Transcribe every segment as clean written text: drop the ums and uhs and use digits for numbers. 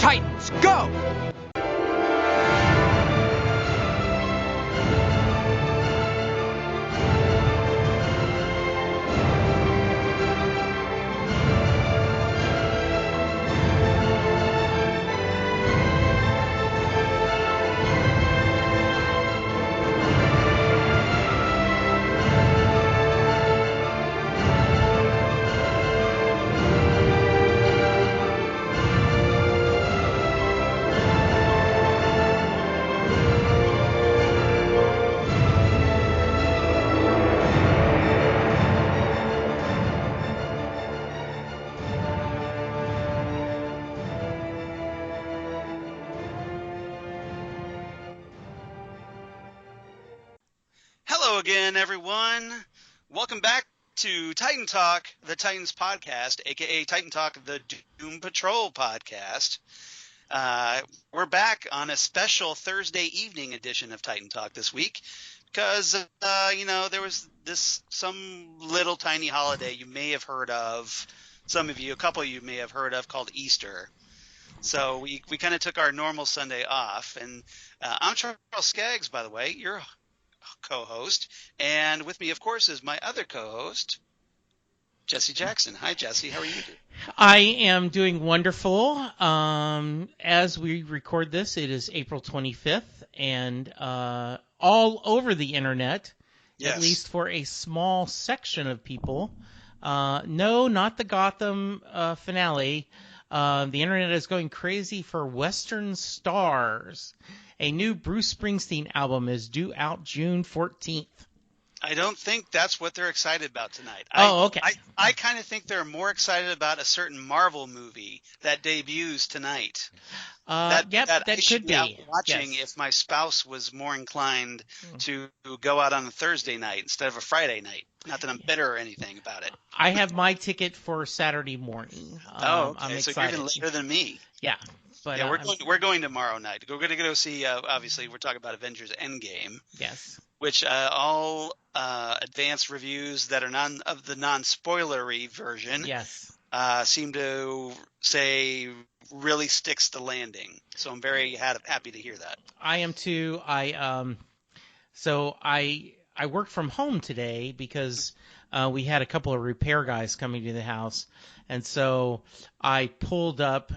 Titans, go! Hello again, everyone. Welcome back to Titan Talk, the Titans podcast, aka Titan Talk, the Doom Patrol podcast. We're back on a special Thursday evening edition of Titan Talk this week because, there was some little tiny holiday you may have heard of. A couple of you may have heard of, called Easter. So we kind of took our normal Sunday off, and I'm Charles Skaggs, by the way, your co-host, and with me, of course, is my other co-host, Jesse Jackson. Hi, Jesse. How are you doing? I am doing wonderful. As we record this, it is April 25th, and all over the internet, Yes. at least for a small section of people, no, not the Gotham finale. The internet is going crazy for Western Stars. A new Bruce Springsteen album is due out June 14th. I don't think that's what they're excited about tonight. Okay. I kind of think they're more excited about a certain Marvel movie that debuts tonight. That I should could be. out watching Yes. if my spouse was more inclined to go out on a Thursday night instead of a Friday night. Not that I'm bitter or anything about it. I have my ticket for Saturday morning. Okay. I'm So excited. you're even later than me. Yeah. But, Yeah, we're going tomorrow night. We're going to go see. Obviously, we're talking about Avengers Endgame. Yes. Which all advanced reviews that are non-spoilery version, Yes. seem to say really sticks the landing. So I'm very happy to hear that. I am too. I worked from home today because we had a couple of repair guys coming to the house, and so I pulled up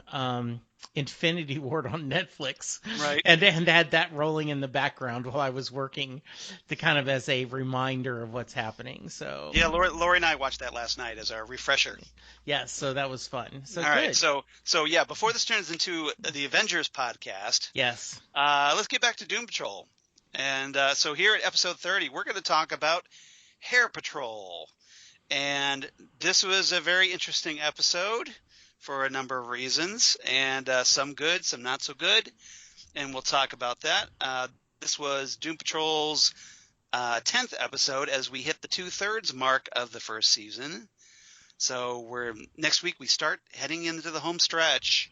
Infinity Ward on Netflix, Right. and had that rolling in the background while I was working, to kind of as a reminder of what's happening. So Yeah, Lori and I watched that last night as our refresher. yes, so that was fun. So All good. right, so yeah, before this turns into the Avengers podcast, Yes. let's get back to Doom Patrol. And so here at episode 30, we're going to talk about Hair Patrol. And this was a very interesting episode for a number of reasons, and some good, some not so good, and we'll talk about that. This was Doom Patrol's 10th episode as we hit the 2/3 mark of the first season. So next week we start heading into the home stretch,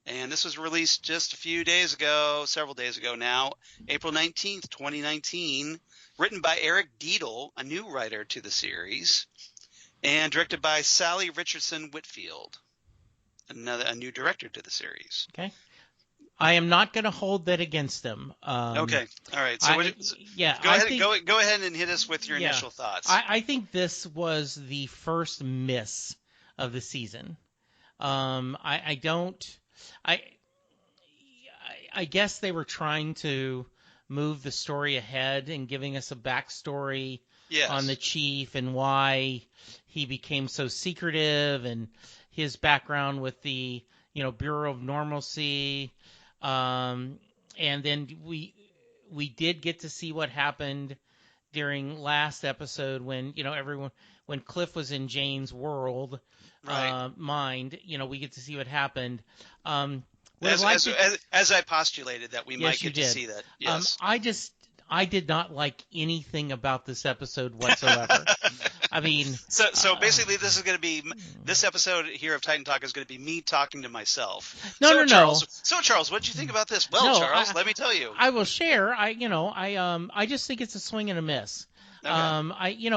and this was released just several days ago now, April 19th, 2019, written by Eric Diedel, a new writer to the series, and directed by Sally Richardson Whitfield, a new director to the series. Okay. I am not going to hold that against them. Okay. All right. So go ahead and hit us with your initial thoughts. I think this was the first miss of the season. I guess they were trying to move the story ahead and giving us a backstory on the chief and why he became so secretive and his background with the Bureau of Normalcy, and then we did get to see what happened during last episode when when Cliff was in Jane's world, right. mind. We get to see what happened. As I postulated that we might get to see that. Yes. I did not like anything about this episode whatsoever. I mean, so basically, this episode here of Titan Talk is going to be me talking to myself. No. Charles, what did you think about this? Well, Charles, let me tell you. I will share. I just think it's a swing and a miss. Okay.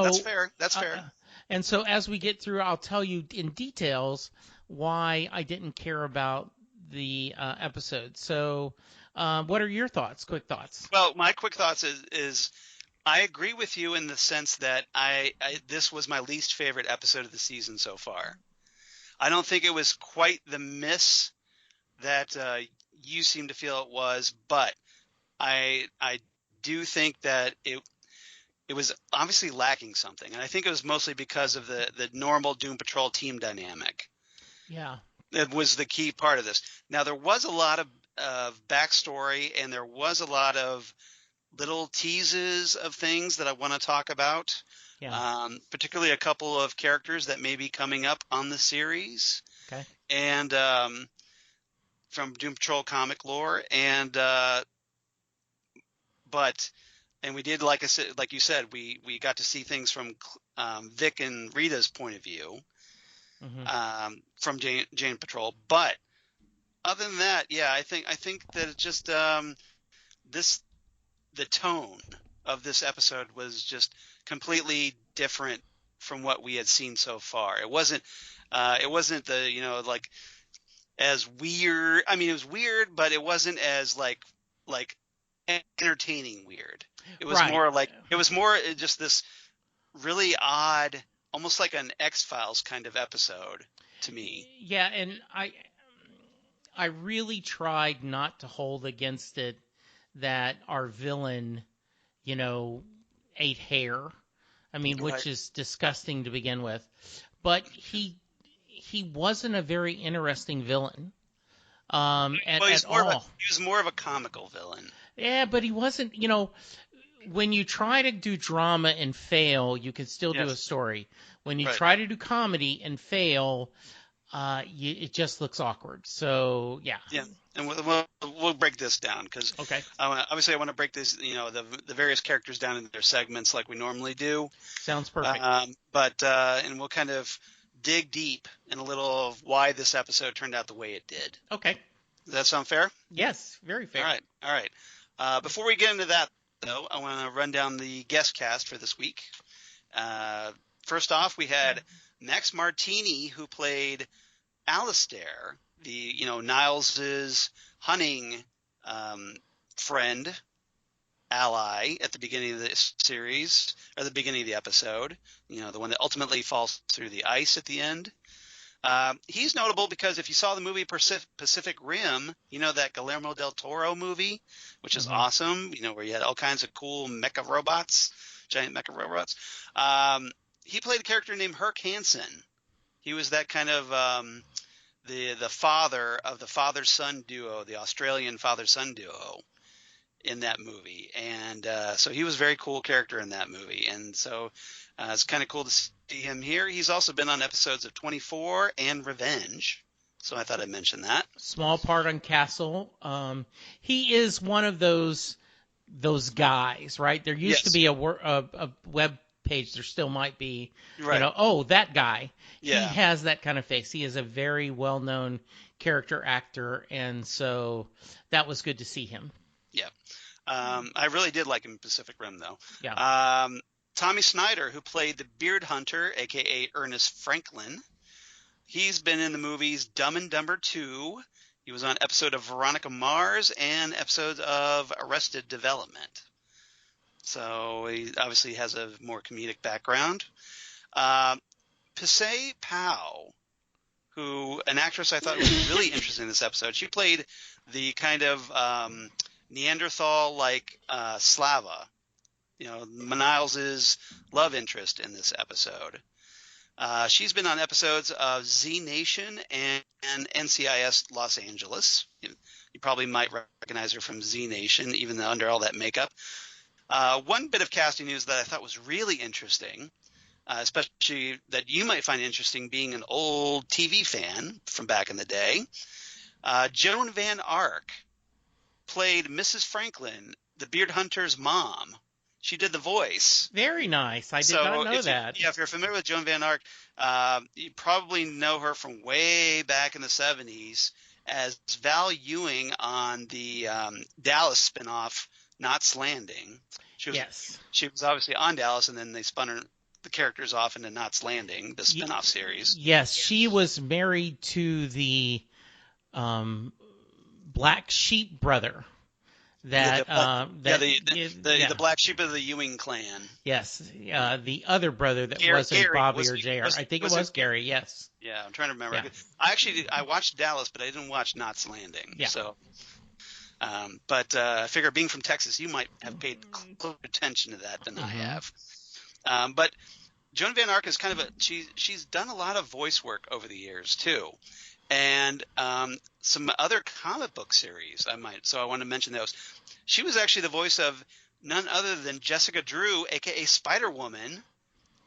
That's fair. And so as we get through, I'll tell you in details why I didn't care about the episode. So, what are your thoughts? Quick thoughts. Well, my quick thoughts is I agree with you in the sense that this was my least favorite episode of the season so far. I don't think it was quite the miss that you seem to feel it was, but I do think that it was obviously lacking something, and I think it was mostly because of the normal Doom Patrol team dynamic. Yeah, that was the key part of this. Now there was a lot of backstory, and there was a lot of little teases of things that I want to talk about. Yeah. Particularly a couple of characters that may be coming up on the series. Okay. And from Doom Patrol comic lore, and we did, like I said, like you said, we got to see things from Vic and Rita's point of view, from Jane Patrol. But other than that, yeah, I think that it just the tone of this episode was just completely different from what we had seen so far. It wasn't the, like, as weird. I mean, it was weird, but it wasn't as like entertaining weird. It was more like, it was more just this really odd, almost like an X-Files kind of episode to me. Yeah, and I really tried not to hold against it that our villain, ate hair. I mean, which is disgusting to begin with. But he wasn't a very interesting villain. At all. He was more of a comical villain. Yeah, but he wasn't, when you try to do drama and fail, you can still do a story. When you try to do comedy and fail, it just looks awkward. So, yeah. Yeah, and we'll break this down because obviously I want to break this, the various characters down into their segments like we normally do. Sounds perfect. And we'll kind of dig deep in a little of why this episode turned out the way it did. Okay. Does that sound fair? Yes, very fair. All right. Before we get into that, though, I want to run down the guest cast for this week. First off, we had Max Martini, who played Alistair, the Niles's hunting friend, ally at the beginning of the series, or the beginning of the episode. The one that ultimately falls through the ice at the end. He's notable because if you saw the movie Pacific Rim, that Guillermo del Toro movie, which is awesome, where you had all kinds of cool mecha robots, giant mecha robots. He played a character named Herc Hansen. He was that kind of the father of the father-son duo, the Australian father-son duo in that movie. And so he was a very cool character in that movie. And so it's kind of cool to see him here. He's also been on episodes of 24 and Revenge. So I thought I'd mention that. Small part on Castle. He is one of those guys, right? There used to be a web page. There still might be, that guy. Yeah. He has that kind of face. He is a very well-known character actor, and so that was good to see him. Yeah. I really did like him in Pacific Rim, though. Yeah. Tommy Snider, who played the Beard Hunter, a.k.a. Ernest Franklin. He's been in the movies Dumb and Dumber 2. He was on an episode of Veronica Mars and episodes of Arrested Development. So he obviously has a more comedic background. Pisay Pao, an actress I thought was really interesting in this episode. She played the kind of Neanderthal-like Slava, Niles' love interest in this episode. She's been on episodes of Z Nation and NCIS Los Angeles. You probably might recognize her from Z Nation, even though under all that makeup. One bit of casting news that I thought was really interesting, especially that you might find interesting being an old TV fan from back in the day. Joan Van Ark played Mrs. Franklin, the Beard Hunter's mom. She did the voice. Very nice. I did not know that. If you're familiar with Joan Van Ark, you probably know her from way back in the 70s as Val Ewing on the Dallas spinoff Knots Landing. She was obviously on Dallas, and then they spun the characters off into Knots Landing, the spinoff series. Yes, she was married to the black sheep brother. That the black sheep of the Ewing clan. Yes, the other brother that wasn't Gary, Bobby or JR. I think it was Gary. Yes. Yeah, I'm trying to remember. Yeah. I watched Dallas, but I didn't watch Knots Landing. Yeah. So, I figure being from Texas, you might have paid closer attention to that than I have. But Joan Van Ark is kind of she's done a lot of voice work over the years too. And some other comic book series so I want to mention those. She was actually the voice of none other than Jessica Drew, aka Spider-Woman,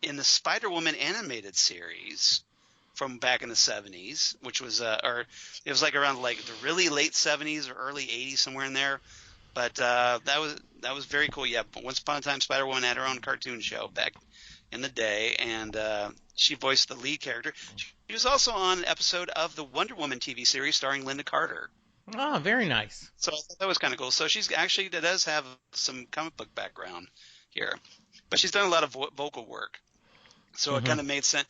in the Spider-Woman animated series from back in the 70s, which was or it was like around like the really late 70s or early 80s, somewhere in there. But that was very cool. Yeah, once upon a time, Spider-Woman had her own cartoon show back in the day, and she voiced the lead character. She was also on an episode of the Wonder Woman TV series starring Linda Carter. Oh, very nice. So I thought that was kind of cool. So she's actually does have some comic book background here, but she's done a lot of vocal work. So it kind of made sense,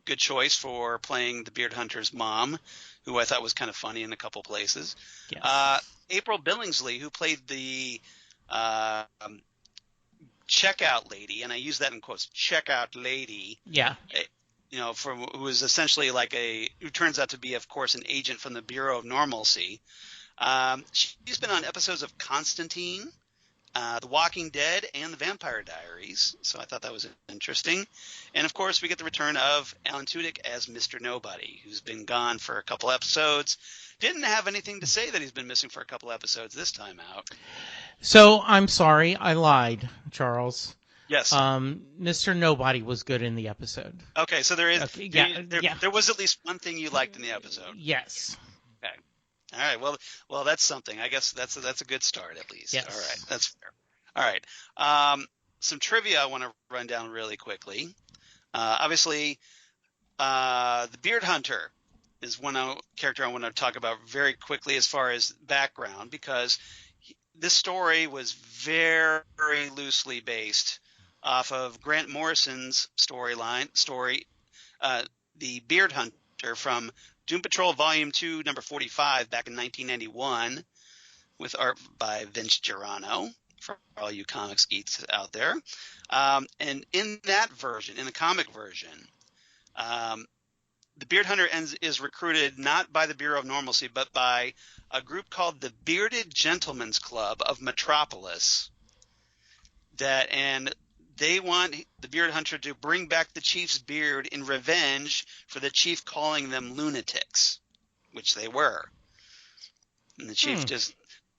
good choice for playing the Beard Hunter's mom, who I thought was kind of funny in a couple places. Yes. April Billingsley, who played the checkout lady, and I use that in quotes, checkout lady. Yeah. Who is essentially who turns out to be, of course, an agent from the Bureau of Normalcy. She's been on episodes of Constantine, The Walking Dead, and The Vampire Diaries, so I thought that was interesting. And, of course, we get the return of Alan Tudyk as Mr. Nobody, who's been gone for a couple episodes. Didn't have anything to say that he's been missing for a couple episodes this time out. So, I'm sorry, I lied, Charles. Yes. Mr. Nobody was good in the episode. Okay, so there was at least one thing you liked in the episode. Yes. Okay. All right. Well, that's something. I guess that's a good start at least. Yes. All right. That's fair. All right. Some trivia I want to run down really quickly. Obviously, the Beard Hunter is one character I want to talk about very quickly as far as background, because this story was very, very loosely based off of Grant Morrison's story, The Beard Hunter, from Doom Patrol Volume 2, number 45, back in 1991, with art by Vince Giorano, for all you comics geeks out there. And in that version, in the comic version, the Beard Hunter is recruited not by the Bureau of Normalcy, but by a group called the Bearded Gentlemen's Club of Metropolis. And they want the Beard Hunter to bring back the chief's beard in revenge for the chief calling them lunatics, which they were. And the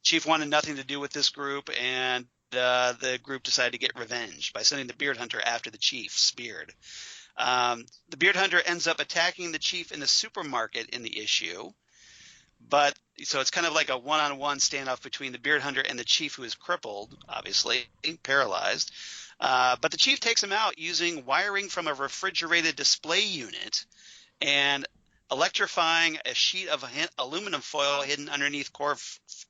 chief wanted nothing to do with this group, and the group decided to get revenge by sending the Beard Hunter after the chief's beard. The Beard Hunter ends up attacking the chief in the supermarket in the issue. So it's kind of like a one-on-one standoff between the Beard Hunter and the chief, who is crippled, obviously, paralyzed. But the chief takes him out using wiring from a refrigerated display unit and electrifying a sheet of aluminum foil hidden underneath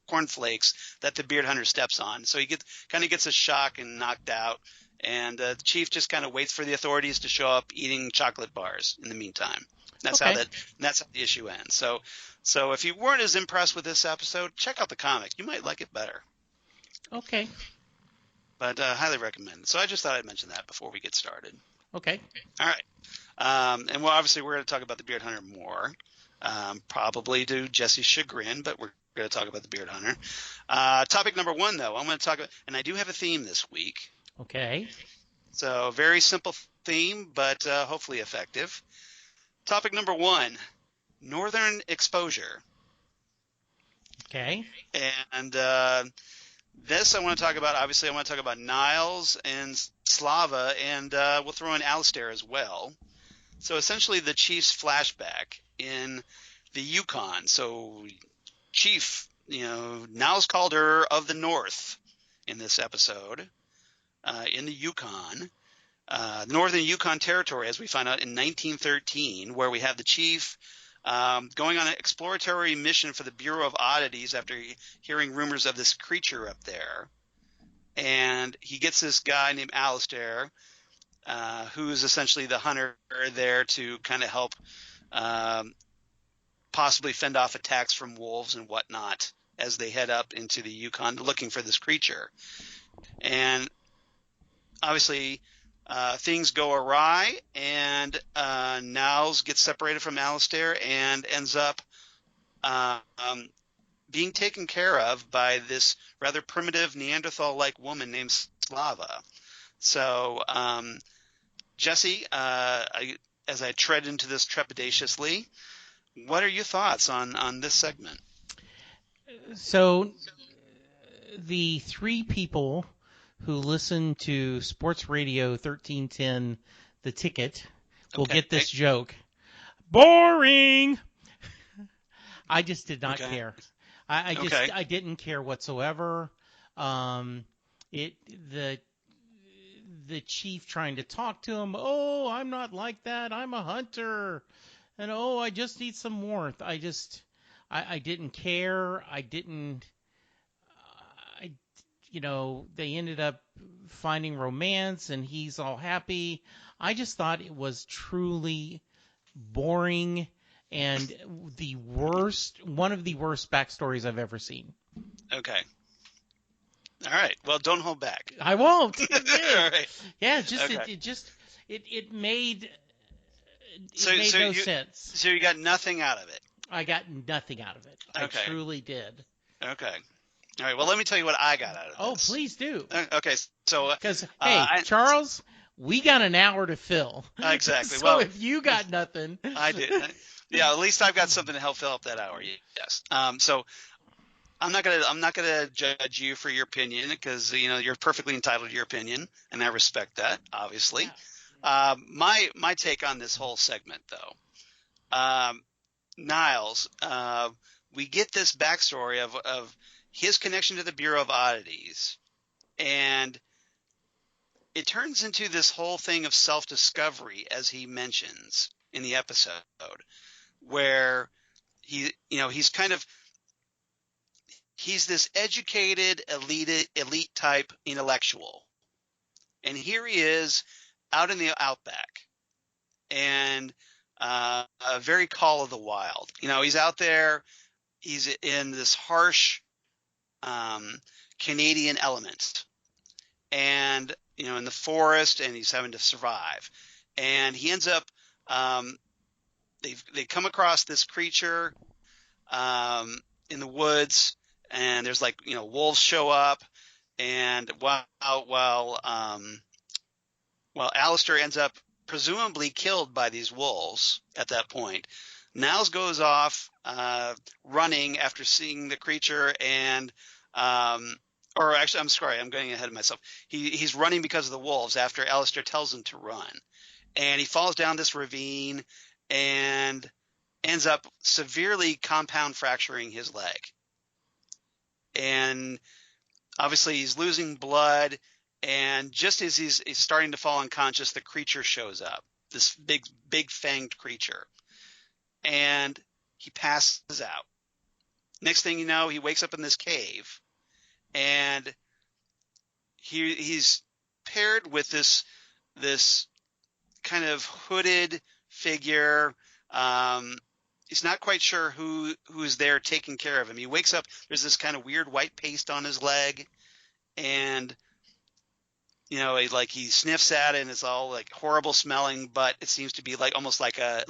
cornflakes that the Beard Hunter steps on. So he gets a shock and knocked out. And the chief just kind of waits for the authorities to show up eating chocolate bars in the meantime. That's how the issue ends. So if you weren't as impressed with this episode, check out the comic. You might like it better. Okay. But highly recommend it. So I just thought I'd mention that before we get started. Okay. All right. And obviously we're going to talk about the Beard Hunter more, probably to Jesse's chagrin, but we're going to talk about the Beard Hunter. Topic number 1, though, I'm going to talk about, and I do have a theme this week. Okay. So very simple theme, but hopefully effective. Topic number 1, Northern Exposure. Okay. And this I want to talk about, obviously I want to talk about Niles and Slava, and we'll throw in Alistair as well. So essentially the Chief's flashback in the Yukon. So Chief, Niles Calder of the North in this episode, in the Yukon. The Northern Yukon Territory, as we find out in 1913, where we have the chief going on an exploratory mission for the Bureau of Oddities after hearing rumors of this creature up there. And he gets this guy named Alistair, who's essentially the hunter there to kind of help possibly fend off attacks from wolves and whatnot as they head up into the Yukon looking for this creature. And obviously, things go awry, and Niles gets separated from Alistair and ends up being taken care of by this rather primitive Neanderthal-like woman named Slava. So, Jesse, as I tread into this trepidatiously, what are your thoughts on this segment? So, the three people who listen to Sports Radio 1310, The Ticket, will get this joke. Boring! I just did not care. I didn't care whatsoever. The chief trying to talk to him. Oh, I'm not like that. I'm a hunter. And oh, I just need some warmth. I didn't care. They ended up finding romance and he's all happy. I just thought it was truly boring and one of the worst backstories I've ever seen. Okay. All right. Well, don't hold back. I won't. All right. Yeah, it made no sense. So you got nothing out of it. I got nothing out of it. I truly did. Okay. All right. Well, let me tell you what I got out of this. Oh, please do. Okay. So because Charles, we got an hour to fill. Exactly. So if you got nothing, I did. Yeah. At least I've got something to help fill up that hour. Yes. So I'm not gonna judge you for your opinion because you're perfectly entitled to your opinion, and I respect that, obviously. Yeah. My take on this whole segment, though, Niles, we get this backstory of his connection to the Bureau of Oddities, and it turns into this whole thing of self-discovery, as he mentions in the episode, where he's this educated, elite type intellectual. And here he is out in the outback and a very call of the wild. He's out there. He's in this harsh Canadian element and, in the forest, and he's having to survive. And he ends up they come across this creature in the woods. And there's wolves show up, and while Alistair ends up presumably killed by these wolves at that point, Niles goes off running after seeing the creature, and or actually, I'm sorry, I'm getting ahead of myself. He's running because of the wolves after Alistair tells him to run, and he falls down this ravine and ends up severely compound fracturing his leg. And obviously he's losing blood, and just as he's starting to fall unconscious, the creature shows up, this big fanged creature, and he passes out. Next thing you know, he wakes up in this cave, and he's paired with this kind of hooded figure. He's not quite sure who's there taking care of him. He wakes up, there's this kind of weird white paste on his leg, and he sniffs at it, and it's all horrible smelling, but it seems to be almost like a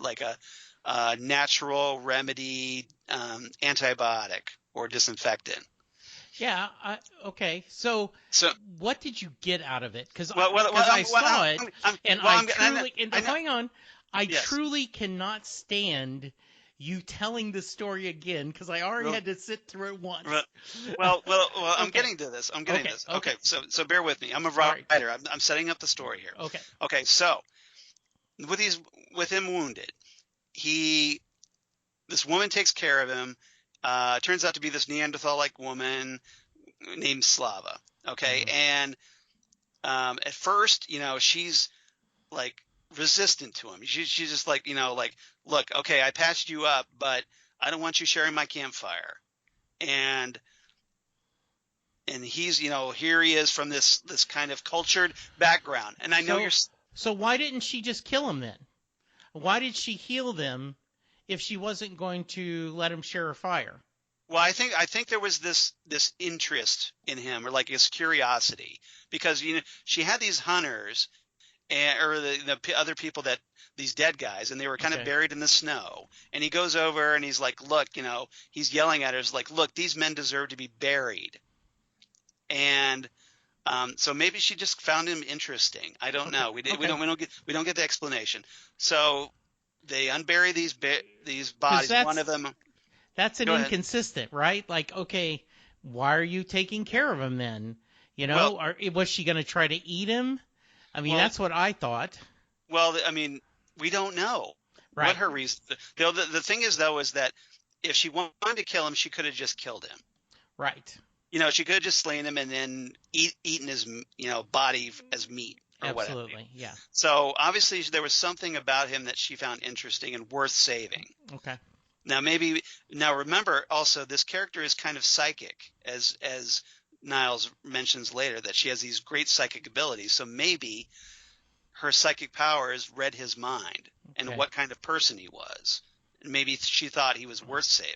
natural remedy antibiotic or disinfectant. Yeah. Okay. So what did you get out of it? Because I saw it, I truly cannot stand you telling the story again because I already had to sit through it once. Well, I'm getting to this. Okay. So bear with me. I'm a writer. I'm setting up the story here. Okay. So with him wounded, this woman takes care of him. Turns out to be this Neanderthal-like woman named Slava. Okay. Mm-hmm. And at first, she's resistant to him. She's just look, okay, I patched you up, but I don't want you sharing my campfire. And he's, here he is from this kind of cultured background. And I know So why didn't she just kill him then? Why did she heal them if she wasn't going to let him share her fire. Well, I think there was this interest in him, or like this curiosity, because she had these hunters or the other people, that these dead guys, and they were kind of buried in the snow. And he goes over and he's like, look, he's yelling at her, he's like, look, these men deserve to be buried. And so maybe she just found him interesting. I don't know. We don't get the explanation. So they unbury these bodies. One of them. That's an inconsistent, right? Like, okay, why are you taking care of him then? Was she going to try to eat him? I mean, that's what I thought. Well, I mean, we don't know what her reason. The thing is, though, is that if she wanted to kill him, she could have just killed him. Right. She could have just slain him and then eaten his, body as meat or whatever. Absolutely, yeah. So obviously there was something about him that she found interesting and worth saving. Okay. Now remember also, this character is kind of psychic, as Niles mentions later, that she has these great psychic abilities. So maybe her psychic powers read his mind and what kind of person he was. And maybe she thought he was worth saving.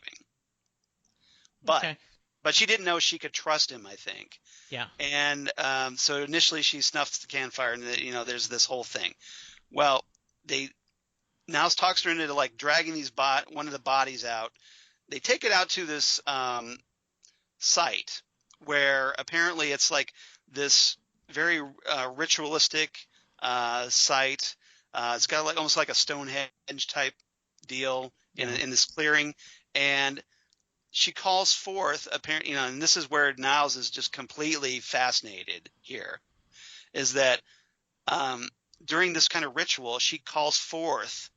But she didn't know she could trust him, I think. Yeah. And so initially she snuffs the campfire, and there's this whole thing. Well, Niles talks her into like dragging one of the bodies out. They take it out to this site where apparently it's like this very ritualistic site. It's got like almost like a Stonehenge type deal in this clearing, and she calls forth apparently, and this is where Niles is just completely fascinated here, is that during this kind of ritual, she calls forth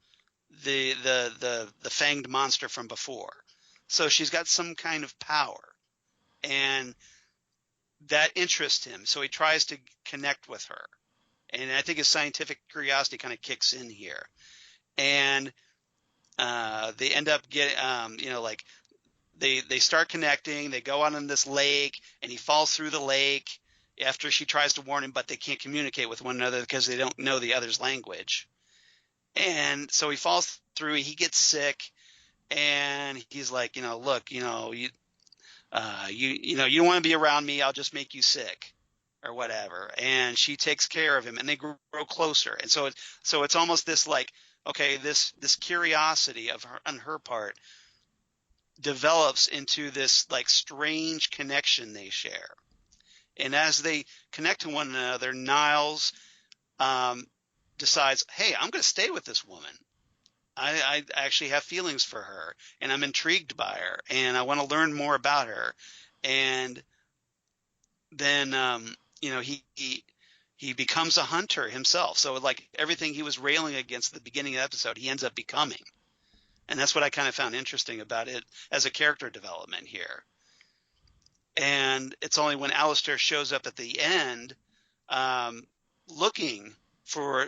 the fanged monster from before. So she's got some kind of power, and that interests him. So he tries to connect with her, and I think his scientific curiosity kind of kicks in here, and they end up getting, like they start connecting. They go out on this lake, and he falls through the lake after she tries to warn him, but they can't communicate with one another because they don't know the other's language. And so he falls through, he gets sick, and he's like, look, you don't want to be around me. I'll just make you sick or whatever. And she takes care of him, and they grow closer. And so it's almost this like, okay, this curiosity on her part develops into this like strange connection they share. And as they connect to one another, Niles decides, hey, I'm going to stay with this woman. I actually have feelings for her, and I'm intrigued by her, and I want to learn more about her. And then, he becomes a hunter himself. So like everything he was railing against at the beginning of the episode, he ends up becoming. And that's what I kind of found interesting about it as a character development here. And it's only when Alistair shows up at the end looking for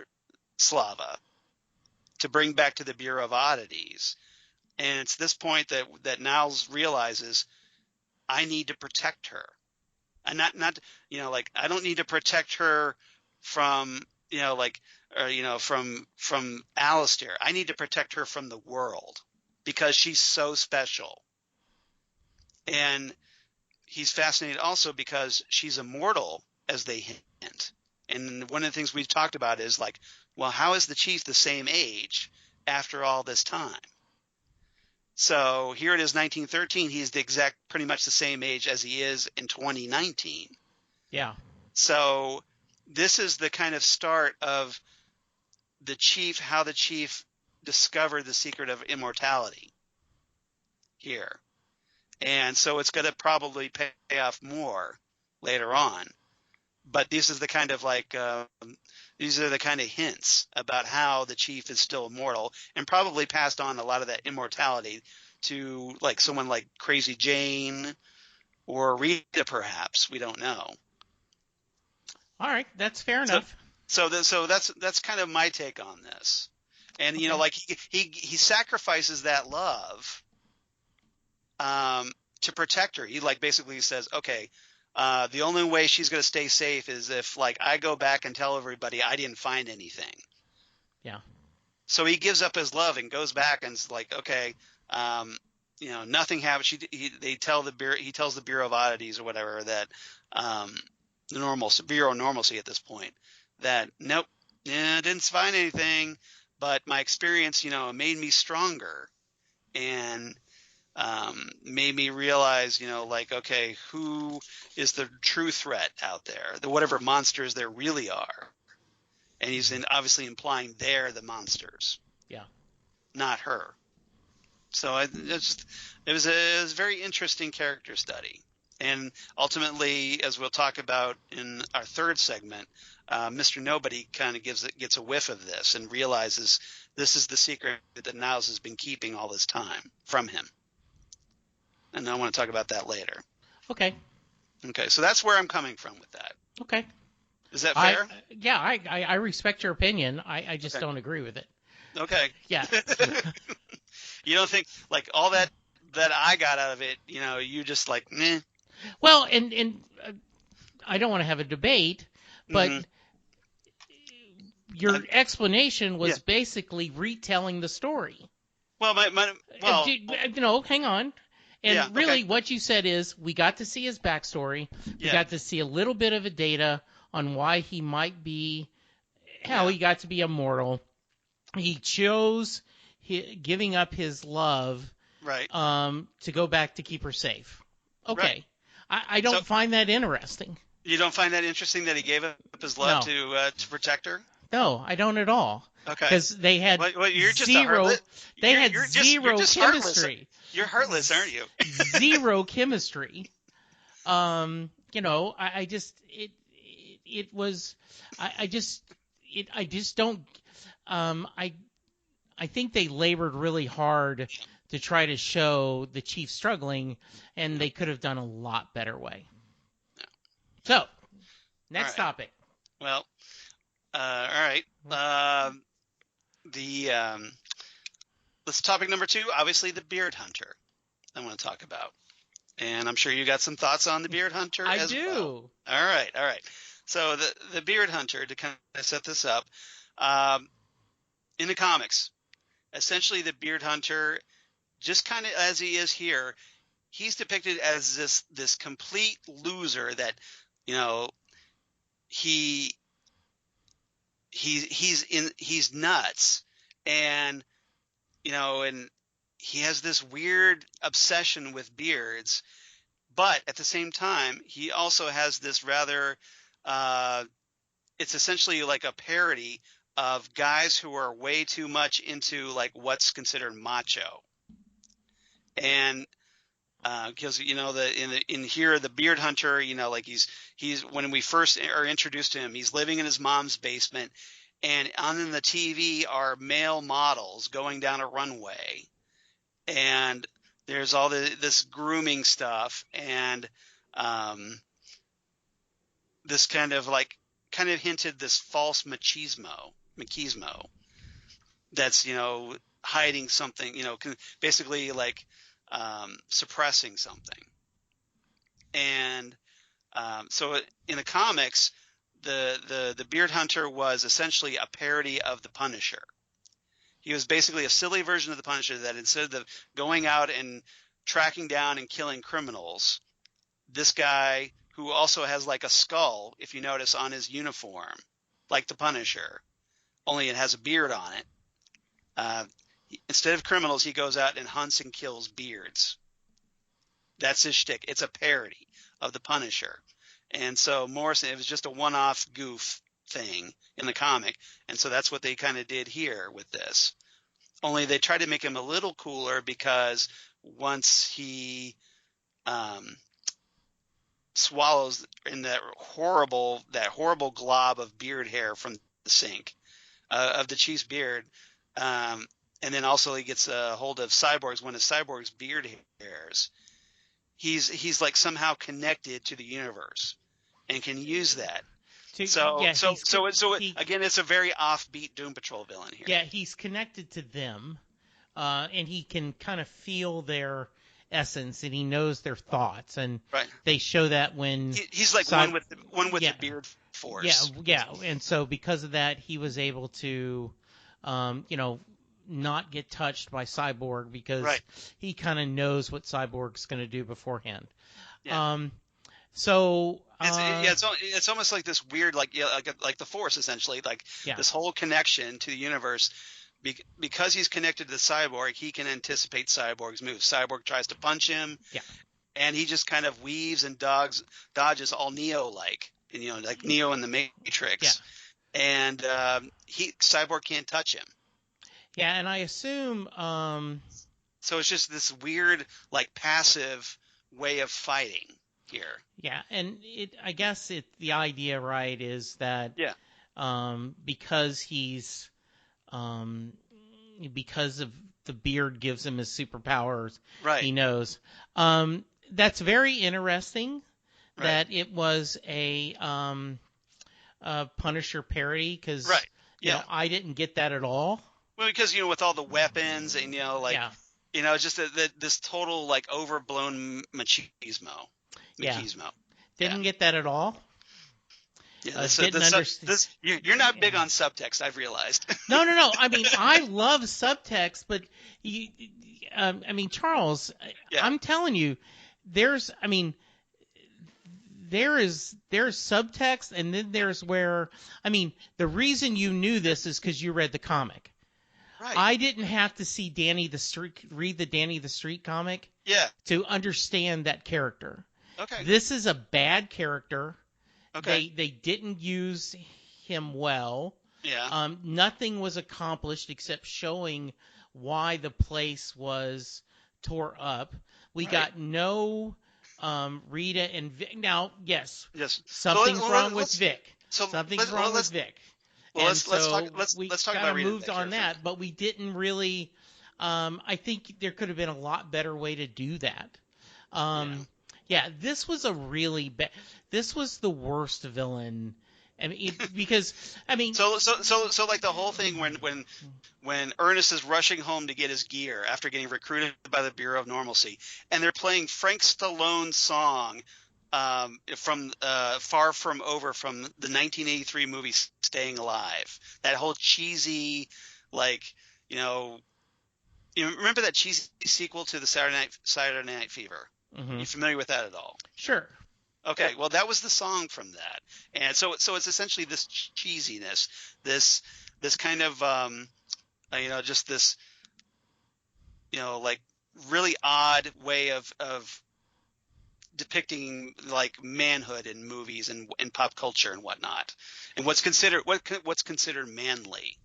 Slava to bring back to the Bureau of Oddities. And it's this point that Niles realizes, I need to protect her. And not I don't need to protect her from from Alistair. I need to protect her from the world because she's so special. And he's fascinated also because she's immortal, as they hint. And one of the things we've talked about is like, well, how is the chief the same age after all this time? So here it is, 1913. He's pretty much the same age as he is in 2019. Yeah. So this is the kind of start of how the chief discovered the secret of immortality here. And so it's going to probably pay off more later on. But this is the kind of these are the kind of hints about how the chief is still immortal, and probably passed on a lot of that immortality to like someone like Crazy Jane or Rita, perhaps. We don't know. All right, that's fair enough. So that's kind of my take on this. And like he sacrifices that love to protect her. He like basically says, okay, the only way she's going to stay safe is if like I go back and tell everybody I didn't find anything. Yeah. So he gives up his love and goes back and is like, okay, nothing happens. He tells the Bureau of Oddities or whatever that the Bureau of Normalcy at this point that nope, didn't find anything, but my experience, made me stronger and made me realize, okay, who is the true threat out there, whatever monsters there really are. And he's obviously implying they're the monsters. Yeah. Not her. So it was a very interesting character study. And ultimately, as we'll talk about in our third segment, Mr. Nobody kind of gets a whiff of this and realizes this is the secret that Niles has been keeping all this time from him. And I want to talk about that later. Okay. Okay, so that's where I'm coming from with that. Okay. Is that fair? I respect your opinion. I just don't agree with it. Okay. Yeah. You don't think, like, all that I got out of it, you just like, meh. Well, and I don't want to have a debate, but your explanation was basically retelling the story. Well, hang on. And really what you said is we got to see his backstory. We got to see a little bit of a data on why he might be, how he got to be immortal. He chose giving up his love to go back to keep her safe. Okay. Right. I don't find that interesting. You don't find that interesting that he gave up his love to protect her? No, I don't at all. Okay. Because they had you're just zero. They had you're zero just chemistry. Heartless. You're heartless, aren't you? Zero chemistry. I think they labored really hard to try to show the chief struggling, and they could have done a lot better way. So, next topic. Well, all right. Let's topic number 2. Obviously, the beard hunter. I want to talk about, and I'm sure you got some thoughts on the beard hunter. I do. Well. All right. So the beard hunter, to kind of set this up, in the comics, essentially the beard hunter, just kind of as he is here, he's depicted as this complete loser that, he's nuts, and and he has this weird obsession with beards, but at the same time he also has this rather it's essentially like a parody of guys who are way too much into like what's considered macho. And because in here the beard hunter, like he's when we first are introduced to him, he's living in his mom's basement, and on the TV are male models going down a runway, and there's all this grooming stuff, and this kind of hinted this false machismo that's hiding something, basically like suppressing something. And so in the comics, the beard hunter was essentially a parody of the Punisher. He was basically a silly version of the Punisher that instead of going out and tracking down and killing criminals, this guy who also has like a skull, if you notice, on his uniform, like the Punisher, only it has a beard on it. Instead of criminals, he goes out and hunts and kills beards. That's his shtick. It's a parody of the Punisher. And so Morrison, it was just a one-off goof thing in the comic. And so that's what they kind of did here with this. Only they tried to make him a little cooler because once he swallows in that horrible glob of beard hair from the sink of the chief's beard, and then also he gets a hold of Cyborg's, one of Cyborg's beard hairs. He's like somehow connected to the universe and can use that. Again, it's a very offbeat Doom Patrol villain here. Yeah, he's connected to them, and he can kind of feel their essence, and he knows their thoughts, and they show that when he's like one with the beard force. Yeah, and so because of that, he was able to not get touched by Cyborg because right. he kind of knows what Cyborg's going to do beforehand. Yeah. It's almost like this weird, like the Force, essentially, like this whole connection to the universe. Because he's connected to the Cyborg, he can anticipate Cyborg's moves. Cyborg tries to punch him, and he just kind of weaves and dodges all Neo-like, like Neo in the Matrix. Yeah. And Cyborg can't touch him. Yeah, and I assume. So it's just this weird, like, passive way of fighting here. Yeah, and I guess the idea, right, is that because he's because of the beard gives him his superpowers, right. He knows. That's very interesting. Right. That it was a Punisher parody because right. I didn't get that at all. Well, because with all the weapons and just this total like overblown machismo. Didn't get that at all. Yeah, you're not big on subtext, I've realized. No. I mean, I love subtext, but Charles, I'm telling you, there's subtext, and then there's where, the reason you knew this is because you read the comic. Right. I didn't have to see read the Danny the Street comic to understand that character. Okay. This is a bad character. Okay. They didn't use him well. Yeah. Nothing was accomplished except showing why the place was tore up. We got no Rita and Vic. Now, yes. Something's wrong with Vic. Something's wrong with Vic. Well, let's talk about Rita moved on that, but we didn't really. I think there could have been a lot better way to do that. Yeah, this was a really bad. This was the worst villain. So like the whole thing when Ernest is rushing home to get his gear after getting recruited by the Bureau of Normalcy, and they're playing Frank Stallone's song from Far From Over from the 1983 movie Staying Alive. That whole cheesy, like, remember that cheesy sequel to the Saturday Night Fever? Mm-hmm. You familiar with that at all? Sure. Okay, well, that was the song from that, and so it's essentially this cheesiness, this kind of just this like really odd way of depicting like manhood in movies and pop culture and whatnot, and what's considered manly.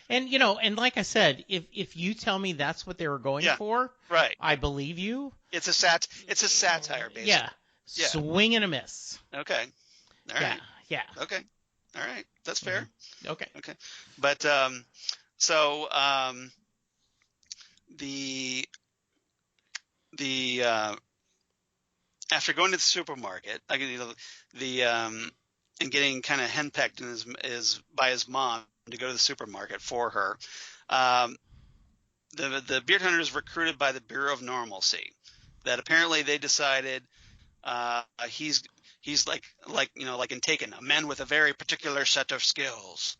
And and like I said, if you tell me that's what they were going for, right, I believe you. It's a satire, basically. Yeah. Swing and a miss. Okay. All right. Yeah. Okay. All right. That's fair. Mm-hmm. Okay. But the after going to the supermarket, and getting kind of henpecked by his mom to go to the supermarket for her, the beard hunter is recruited by the Bureau of Normalcy. That apparently they decided he's like in Taken, a man with a very particular set of skills,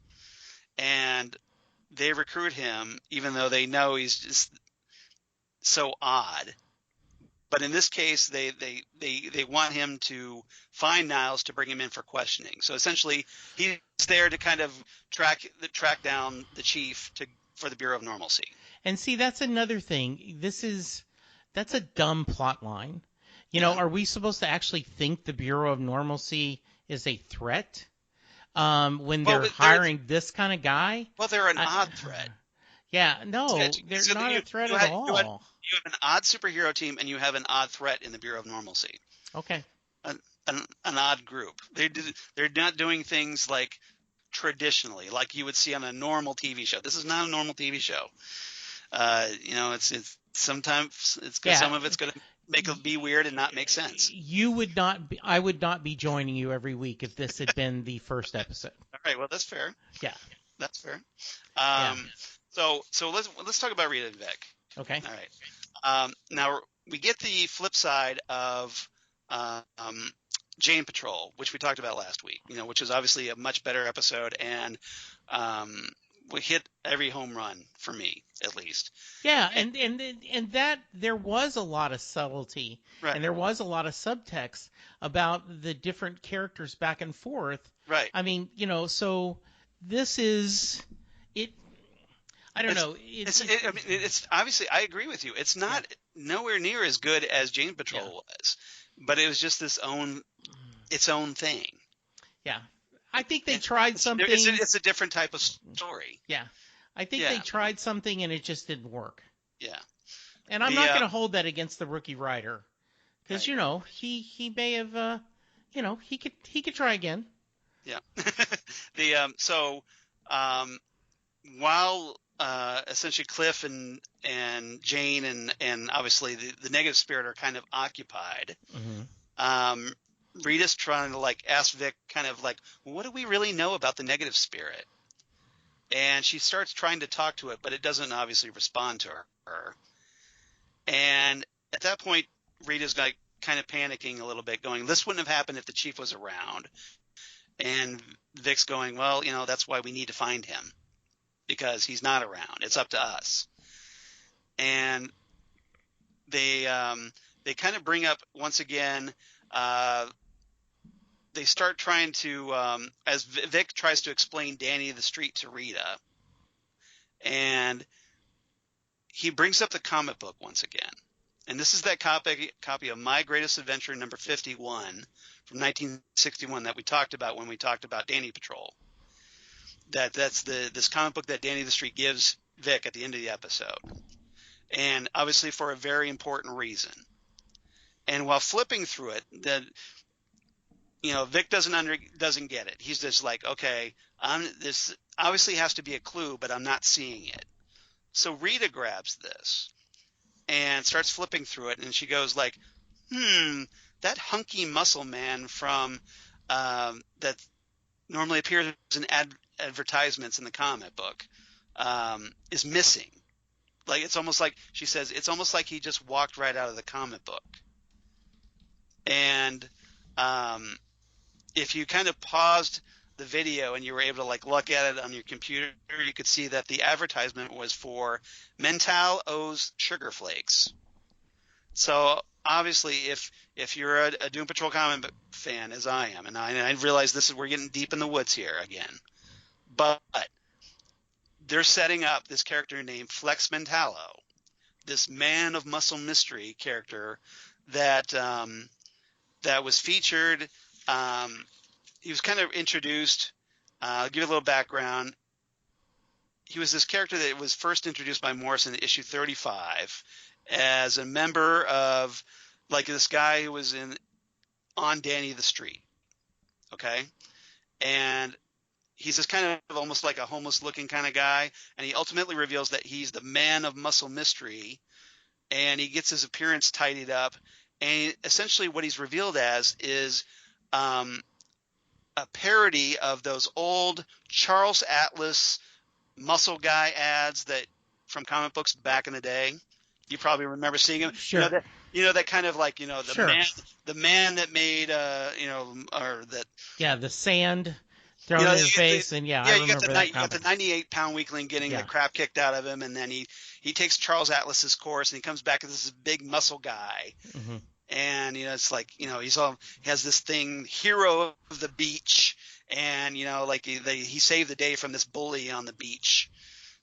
and they recruit him even though they know he's just so odd. But in this case, they want him to find Niles to bring him in for questioning. So essentially, he's there to kind of track down the chief for the Bureau of Normalcy. And see, that's another thing. That's a dumb plot line. Are we supposed to actually think the Bureau of Normalcy is a threat when they're hiring this kind of guy? Well, they're an odd threat. Yeah, no, they're not a threat at all. You have an odd superhero team, and you have an odd threat in the Bureau of Normalcy. Okay. An odd group. They're not doing things like traditionally, like you would see on a normal TV show. This is not a normal TV show. It's sometimes some of it's going to be weird and not make sense. I would not be joining you every week if this had been the first episode. All right, well, that's fair. Yeah. That's fair. So let's talk about Rita and Vic. Okay. All right. Now we get the flip side of Jane Patrol, which we talked about last week. Which is obviously a much better episode, and hit every home run for me, at least. Yeah, and that there was a lot of subtlety, right. And there was a lot of subtext about the different characters back and forth. Right. I mean, so this is it. I don't know. I mean, it's obviously, I agree with you. It's not nowhere near as good as Jane Patrol was, but it was just its own thing. Yeah. I think they tried something. It's a different type of story. Yeah. I think they tried something and it just didn't work. Yeah. And I'm not going to hold that against the rookie writer, because he may have he could try again. Yeah. While essentially Cliff and Jane and obviously the negative spirit are kind of occupied, Rita's trying to ask Vic kind of what do we really know about the negative spirit? And she starts trying to talk to it, but it doesn't obviously respond to her. And at that point, Rita's kind of panicking a little bit, going, this wouldn't have happened if the chief was around. And Vic's going, well, that's why we need to find him, because he's not around. It's up to us. And they kind of bring up once again, they start trying to, as Vic tries to explain Danny the Street to Rita, and he brings up the comic book once again. And this is that copy of My Greatest Adventure number 51 from 1961 that we talked about when we talked about Danny Patrol. That's this comic book that Danny the Street gives Vic at the end of the episode. And obviously for a very important reason. And while flipping through it, Vic doesn't get it. He's just like, okay, this obviously has to be a clue, but I'm not seeing it. So Rita grabs this and starts flipping through it, and she goes like, that hunky muscle man from that normally appears in advertisements in the comic book is missing. It's almost like, she says, it's almost like he just walked right out of the comic book. And if you kind of paused the video and you were able to look at it on your computer, you could see that the advertisement was for Mental O's Sugar Flakes. So obviously, if you're a Doom Patrol comic fan, as I am, and I realize we're getting deep in the woods here again, but they're setting up this character named Flex Mentallo, this man of muscle mystery character that was featured. He was kind of introduced. I'll give you a little background. He was this character that was first introduced by Morrison in issue 35 as a member of this guy who was on Danny the Street. Okay. And he's this kind of almost like a homeless looking kind of guy. And he ultimately reveals that he's the man of muscle mystery, and he gets his appearance tidied up. And essentially what he's revealed as is a parody of those old Charles Atlas muscle guy ads that from comic books back in the day. You probably remember seeing them. Sure. That kind of sure. the man that made or that. Yeah, the sand thrown in his face, and I remember that. You got the 98-pound weakling getting the crap kicked out of him, and then he takes Charles Atlas's course, and he comes back as this big muscle guy. Mm-hmm. And it's he has this thing, hero of the beach, and he saved the day from this bully on the beach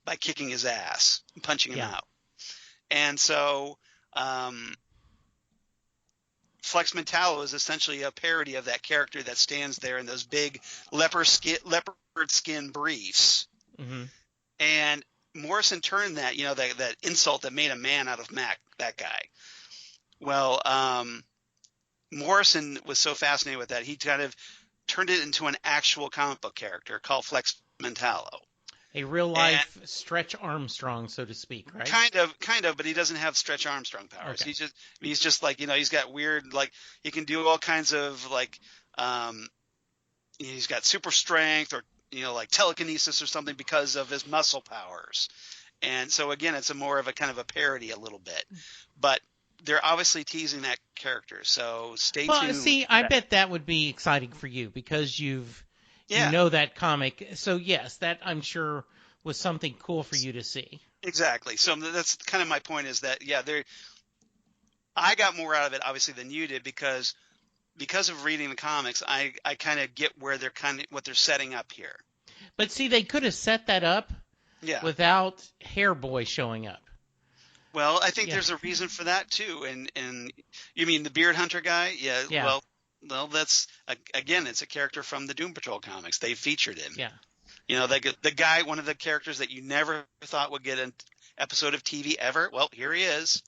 by kicking his ass and punching him out. And so Flex Mentallo is essentially a parody of that character that stands there in those big leopard skin briefs. Mm-hmm. And Morrison turned that that insult that made a man out of that guy. Well, Morrison was so fascinated with that, he kind of turned it into an actual comic book character called Flex Mentallo. A real life Stretch Armstrong, so to speak, right? Kind of, but he doesn't have Stretch Armstrong powers. Okay. He's just he's got weird, he can do all kinds of he's got super strength or telekinesis or something because of his muscle powers. And so again, it's more of a kind of a parody a little bit, but they're obviously teasing that character, so stay tuned. Well, see, I bet that would be exciting for you because you know that comic. So yes, that I'm sure was something cool for you to see. Exactly. So that's kind of my point, is that, yeah, I got more out of it obviously than you did, because of reading the comics, I kind of get where what they're setting up here. But see, they could have set that up without Hair Boy showing up. Well, I think there's a reason for that too. And you mean the Beard Hunter guy? Yeah. Well, that's again, it's a character from the Doom Patrol comics. They featured him. Yeah. You know, the guy, one of the characters that you never thought would get an episode of TV ever. Well, here he is.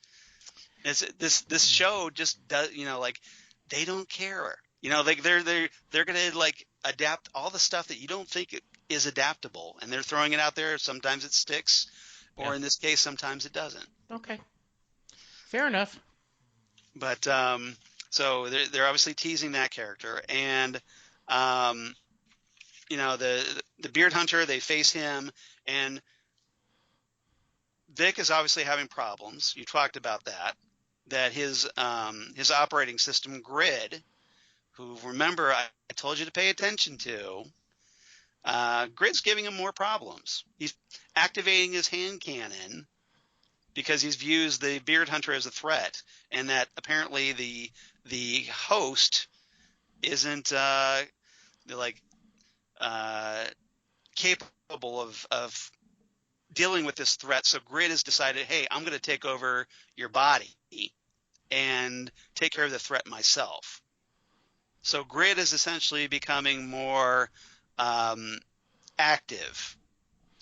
This show just does, like, they don't care. Like they're gonna like adapt all the stuff that you don't think is adaptable, and they're throwing it out there. Sometimes it sticks, or in this case, sometimes it doesn't. Okay, fair enough. But so they're obviously teasing that character, and the Beard Hunter, they face him, and Vic is obviously having problems. You talked about that. That his operating system, Grid, who, remember, I told you to pay attention to, Grid's giving him more problems. He's activating his hand cannon because he views the Beard Hunter as a threat, and that apparently the host isn't capable of dealing with this threat. So Grid has decided, hey, I'm going to take over your body and take care of the threat myself. So Grid is essentially becoming more active,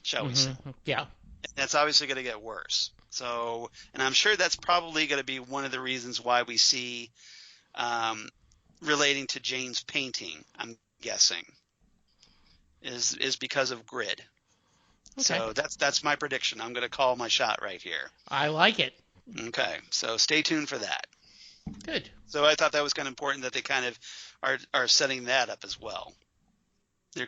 shall we say. Yeah. And that's obviously going to get worse. So, and I'm sure that's probably going to be one of the reasons why we see relating to Jane's painting, I'm guessing, is because of Grid. Okay. So that's my prediction. I'm going to call my shot right here. I like it. Okay, so stay tuned for that. Good. So I thought that was kind of important that they kind of are setting that up as well. They're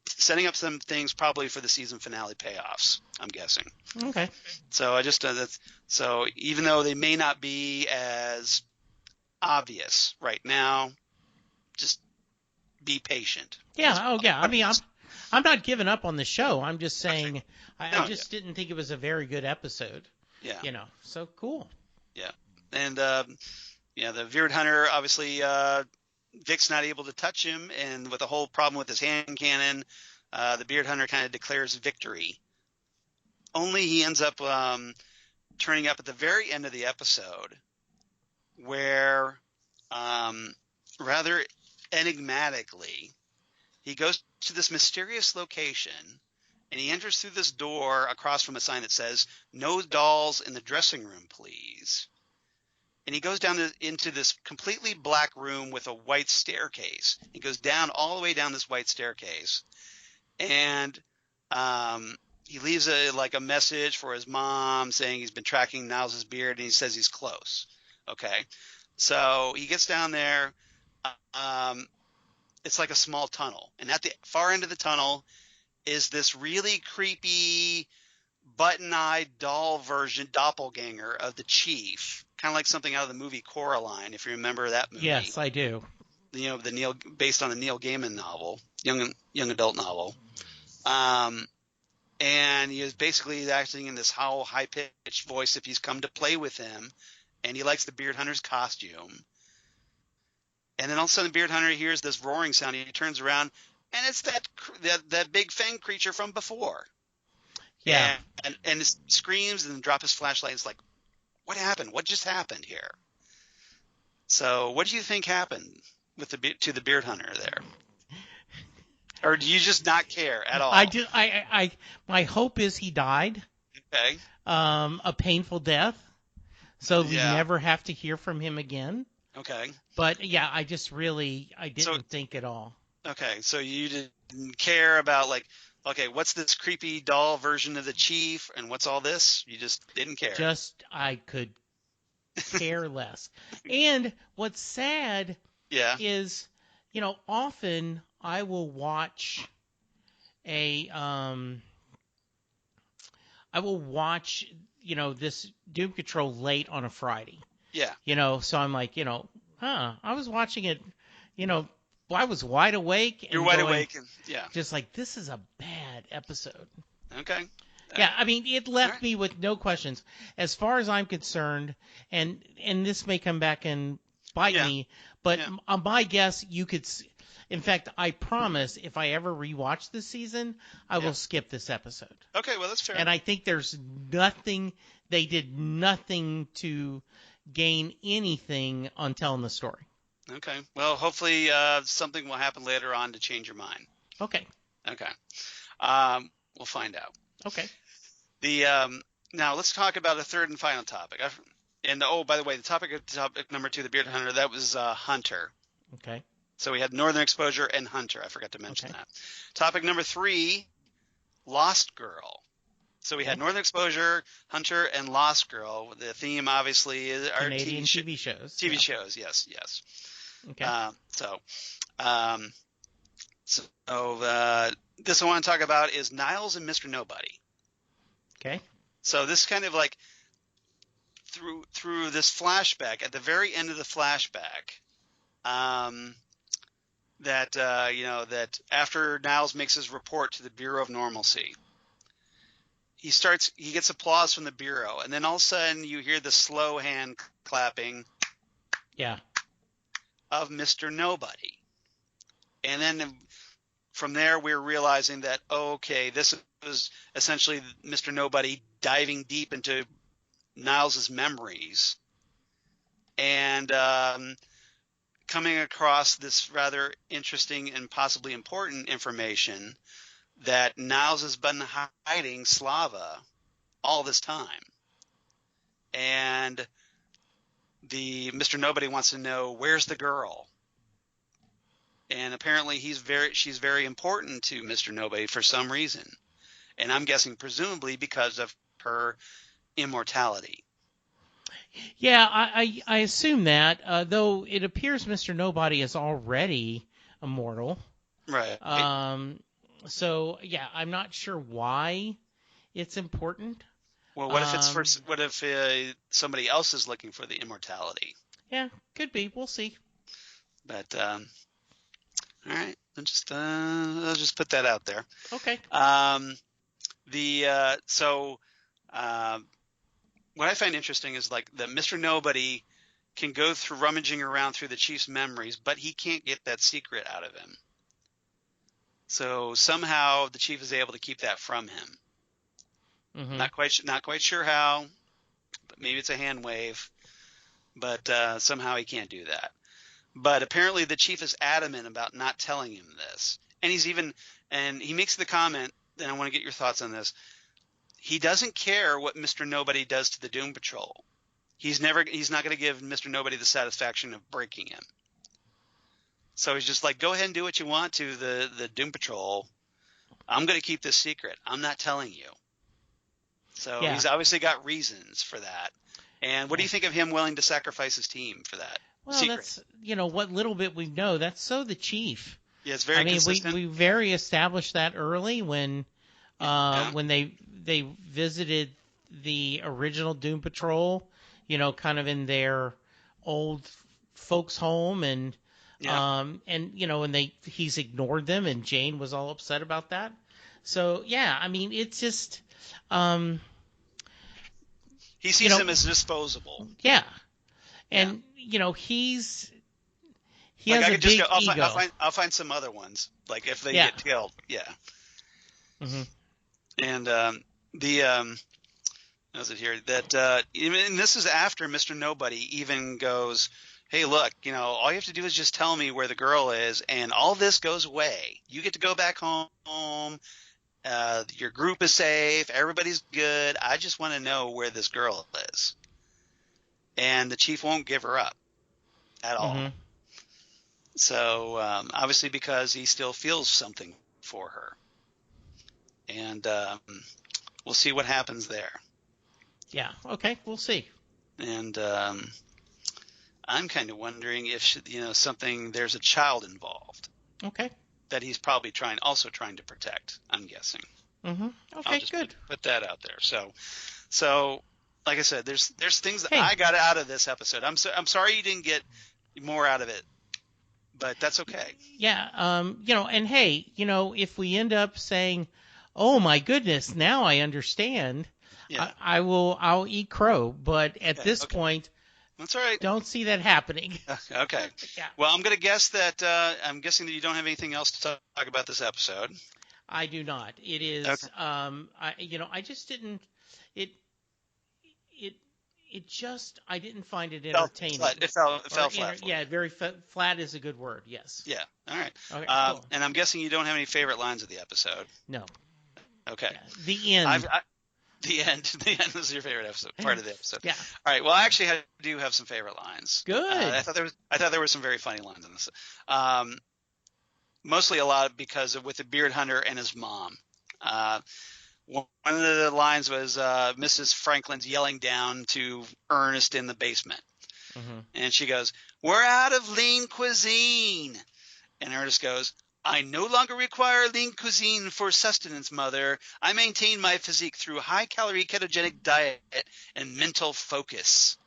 setting up some things probably for the season finale payoffs, I'm guessing. Okay. So I just so even though they may not be as obvious right now, just be patient. Yeah. Oh yeah. I mean, I'm not giving up on the show. I'm just saying I just didn't think it was a very good episode. Yeah. So cool. Yeah. And the Beard Hunter, obviously Vic's not able to touch him, and with the whole problem with his hand cannon, the Beard Hunter kind of declares victory. Only he ends up turning up at the very end of the episode, where rather enigmatically, he goes to this mysterious location, and he enters through this door across from a sign that says, "No dolls in the dressing room, please." And he goes down into this completely black room with a white staircase. He goes down all the way down this white staircase, and he leaves a message for his mom saying he's been tracking Niles' beard, and he says he's close. Okay, so he gets down there. It's like a small tunnel, and at the far end of the tunnel is this really creepy button-eyed doppelganger of the chief, kind of like something out of the movie Coraline, if you remember that movie. Yes, I do. Based on the Neil Gaiman novel, young adult novel. And he is basically acting in this high-pitched voice if he's come to play with him, and he likes the Beard Hunter's costume. And then all of a sudden, the Beard Hunter hears this roaring sound. He turns around, and it's that big fang creature from before. Yeah. And screams and drops his flashlight. It's like, what happened? What just happened here? So, what do you think happened to the Beard Hunter there? Or do you just not care at all? I do. My hope is he died. Okay. A painful death, so we never have to hear from him again. Okay. But yeah, I didn't think at all. Okay, so you didn't care about what's this creepy doll version of the chief, and what's all this? You just didn't care. I could care less. And what's sad is, often I will watch this Doom Patrol late on a Friday. Yeah. So I'm like, I was watching it, I was wide awake. And You're wide awake, and just like, this is a bad episode. Okay. Yeah, I mean, it left me with no questions. As far as I'm concerned, and this may come back and bite me, but my guess, you could. In fact, I promise, if I ever rewatch this season, I will skip this episode. Okay, well, that's fair. And I think there's nothing. They did nothing to gain anything on telling the story. Okay. Well, hopefully something will happen later on to change your mind. Okay. Okay. We'll find out. Okay. Now let's talk about a third and final topic. By the way, the topic number 2, the bearded hunter, that was Hunter. Okay. So we had Northern Exposure and Hunter. I forgot to mention that. Topic number 3, Lost Girl. So we had Northern Exposure, Hunter, and Lost Girl. The theme, obviously, is our Canadian TV shows. TV shows, yes. Okay. This I want to talk about is Niles and Mr. Nobody. Okay. So this kind of like through this flashback, at the very end of the flashback, that after Niles makes his report to the Bureau of Normalcy, he gets applause from the Bureau, and then all of a sudden you hear the slow hand clapping of Mr. Nobody. And then from there we're realizing that, this was essentially Mr. Nobody diving deep into Niles' memories and coming across this rather interesting and possibly important information that Niles has been hiding Slava all this time. And Mr. Nobody wants to know, where's the girl? And apparently she's very important to Mr. Nobody for some reason. And I'm guessing presumably because of her immortality. Yeah, I assume that, though it appears Mr. Nobody is already immortal. Right. So, yeah, I'm not sure why it's important. Well, what if somebody else is looking for the immortality? Yeah, could be. We'll see. But all right, I'll just put that out there. Okay. What I find interesting is like that Mr. Nobody can go through rummaging around through the chief's memories, but he can't get that secret out of him. So somehow the chief is able to keep that from him. Mm-hmm. Not quite sure how, but maybe it's a hand wave. But somehow he can't do that. But apparently the chief is adamant about not telling him this, and he makes the comment. And I want to get your thoughts on this. He doesn't care what Mr. Nobody does to the Doom Patrol. He's not going to give Mr. Nobody the satisfaction of breaking him. So he's just like, go ahead and do what you want to the Doom Patrol. I'm going to keep this secret. I'm not telling you. So he's obviously got reasons for that. And what do you think of him willing to sacrifice his team for that? Well, secret? That's what little bit we know. That's so the chief. Yeah, it's very consistent. we very established that early when they visited the original Doom Patrol, kind of in their old folks' home, and he's ignored them, and Jane was all upset about that. So it's just he sees him as disposable. Yeah, and he has a big ego. I'll find some other ones, like if they get killed. Yeah. Mm-hmm. And how's it here? That and this is after Mr. Nobody even goes, hey, look, all you have to do is just tell me where the girl is, and all this goes away. You get to go back home. Your group is safe. Everybody's good. I just want to know where this girl is. And the chief won't give her up at all. Mm-hmm. So obviously because he still feels something for her. And we'll see what happens there. Yeah. Okay. We'll see. And I'm kind of wondering if there's a child involved. Okay. That he's probably trying to protect. I'm guessing. Mm-hmm. Okay. I'll just good. Put that out there. So like I said, there's things that I got out of this episode. I'm sorry you didn't get more out of it, but that's okay. Yeah. And hey, if we end up saying, "Oh my goodness, now I understand," yeah. I'll eat crow. But at this point, that's all right. Don't see that happening. Okay. Yeah. Well, I'm guessing that you don't have anything else to talk about this episode. I do not. It is. Okay. I just didn't. It just. I didn't find it entertaining. It fell flat. Yeah, very flat is a good word. Yes. Yeah. All right. Okay. Cool. And I'm guessing you don't have any favorite lines of the episode. No. Okay. Yeah, the end. The end. The end was your favorite part of the episode. Yeah. All right. Well, I actually do have some favorite lines. Good. I thought there were some very funny lines in this. Mostly a lot because with the beard hunter and his mom. One of the lines was Mrs. Franklin's yelling down to Ernest in the basement. Mm-hmm. And she goes, "We're out of lean cuisine." And Ernest goes, "I no longer require lean cuisine for sustenance, Mother. I maintain my physique through high-calorie ketogenic diet and mental focus."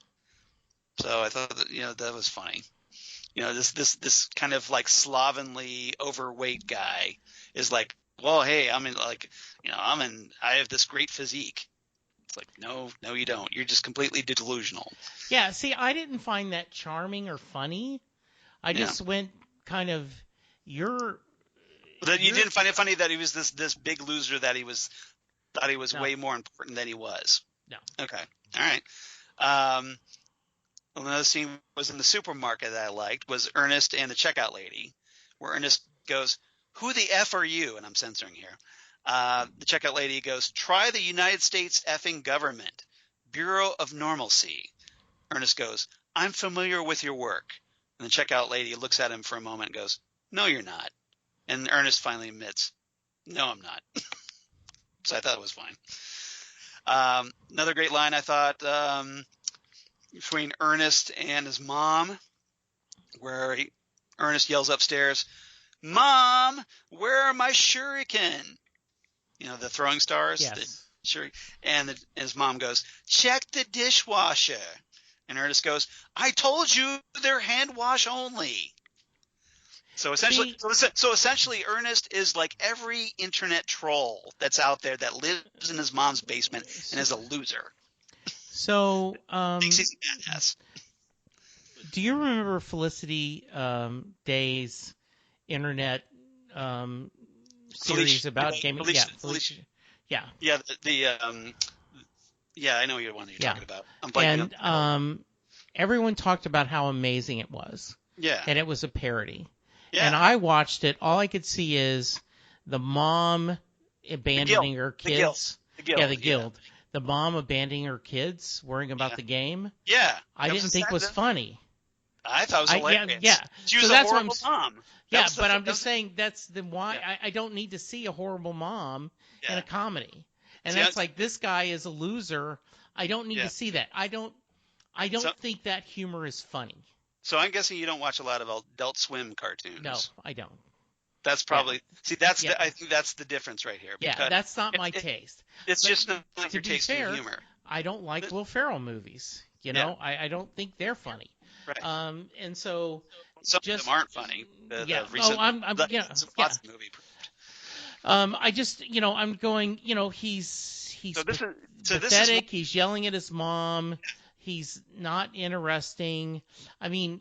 So I thought that was funny. This kind of like slovenly, overweight guy is like, "Well, hey, I have this great physique." It's like, no, you don't. You're just completely delusional. Yeah. See, I didn't find that charming or funny. I just went kind of, you didn't find it funny that he was this big loser that thought he was way more important than he was. No. Okay. All right. Another scene was in the supermarket that I liked was Ernest and the checkout lady, where Ernest goes, "Who the F are you?" And I'm censoring here. The checkout lady goes, "Try the United States effing government, Bureau of Normalcy." Ernest goes, "I'm familiar with your work." And the checkout lady looks at him for a moment and goes, "No, you're not." And Ernest finally admits, "No, I'm not." So I thought it was fine. Another great line I thought between Ernest and his mom, where Ernest yells upstairs, "Mom, where are my shuriken?" The throwing stars. Yes. And his mom goes, "Check the dishwasher." And Ernest goes, "I told you they're hand wash only." So essentially, Ernest is like every internet troll that's out there that lives in his mom's basement and is a loser. So, thinks he's a badass. Do you remember Felicity Day's internet series about gaming? Felicia. Yeah. Yeah. Yeah, I know what you're talking about. I'm blanking and everyone talked about how amazing it was. Yeah. And it was a parody. Yeah. And I watched it. All I could see is the mom abandoning her kids. The Guild. Yeah, the Guild. Yeah. The mom abandoning her kids, worrying about the game. Yeah. I didn't think was funny. I thought it was hilarious. Yeah. She was a horrible mom. Yeah, but I'm just saying that's the why I don't need to see a horrible mom in a comedy. And that's like, this guy is a loser. I don't need to see that. I don't think that humor is funny. So I'm guessing you don't watch a lot of Adult Swim cartoons. No, I don't. That's probably I think that's the difference right here. Yeah, that's not my taste. It's just not your taste in humor. I don't like Will Ferrell movies. I don't think they're funny. Right. And so some of them aren't funny. The recent, movie. I just I'm going. He's pathetic. He's yelling at his mom. He's not interesting. I mean,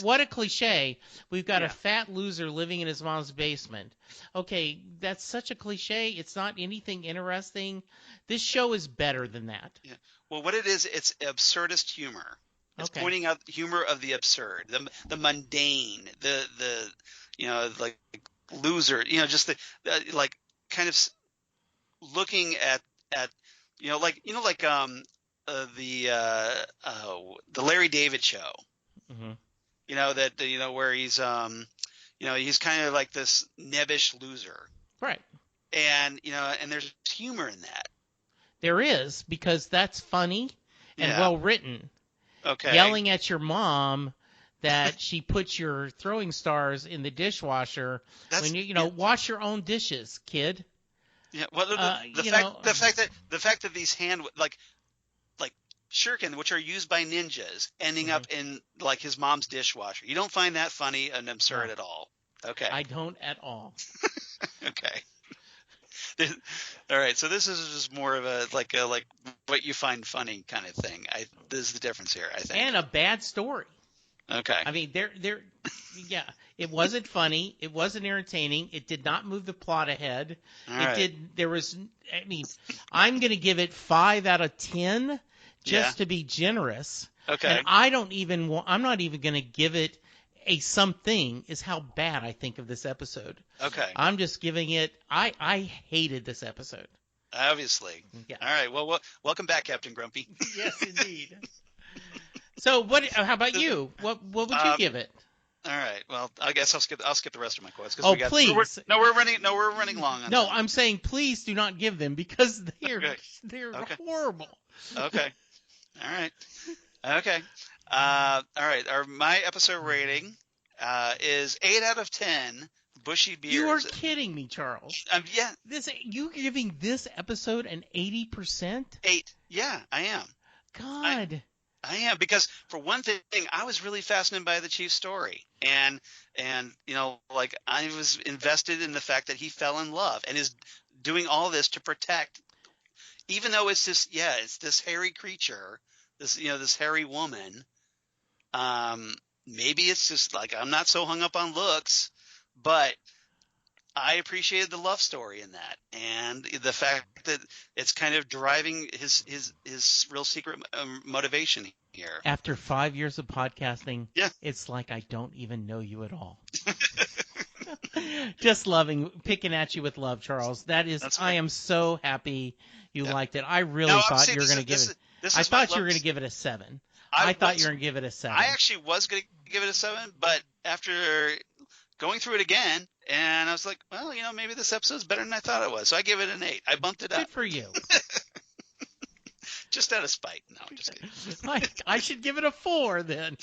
what a cliche. We've got a fat loser living in his mom's basement. Okay, that's such a cliche. It's not anything interesting. This show is better than that. Yeah. Well, what it is, it's absurdist humor. It's pointing out the humor of the absurd, the mundane, the like loser, just the like kind of looking at the Larry David show. Mm-hmm. Where he's he's kind of like this nebbish loser. Right. And and there's humor in that. There is, because that's funny and well written. Okay. Yelling at your mom that she puts your throwing stars in the dishwasher when wash your own dishes, kid. Yeah. Well, the fact that these shuriken, which are used by ninjas, ending up in like his mom's dishwasher. You don't find that funny and absurd at all. Okay. I don't at all. Okay. All right. So this is just more of a like what you find funny kind of thing. This is the difference here, I think. And a bad story. Okay. I mean, yeah, it wasn't funny. It wasn't entertaining. It did not move the plot ahead. I'm going to give it 5 out of 10 just to be generous. Okay. And I'm not even going to give it a something is how bad I think of this episode. Okay. I'm just giving it, I hated this episode. Obviously. Yeah. All right. Well, welcome back, Captain Grumpy. Yes, indeed. So how about you? What would you give it? All right. Well, I guess I'll skip the rest of my quotes. Please. We're running long. No, I'm saying please do not give them because they're horrible. Okay. All right. Okay. All right. My episode rating is 8 out of 10. Bushy beards. You are kidding me, Charles. Yeah. You giving this episode an 80%? 8. Yeah, I am. God. I am, because for one thing, I was really fascinated by the Chief's story, and like I was invested in the fact that he fell in love and is doing all this to protect, even though it's this hairy creature, this hairy woman. Maybe it's just like I'm not so hung up on looks, but I appreciated the love story in that, and the fact that it's kind of driving his real secret motivation here. After 5 years of podcasting, yeah, it's like I don't even know you at all. Just picking at you with love, Charles. I am so happy you liked it. I really thought you were going to give it. I thought you were going to give it a 7. I thought you were going to give it a 7. I actually was going to give it a 7, but after going through it again, and I was like, well, maybe this episode's better than I thought it was. So I give it an 8. I bumped it up. Good for you. Just out of spite. No, just kidding. I should give it a 4 then.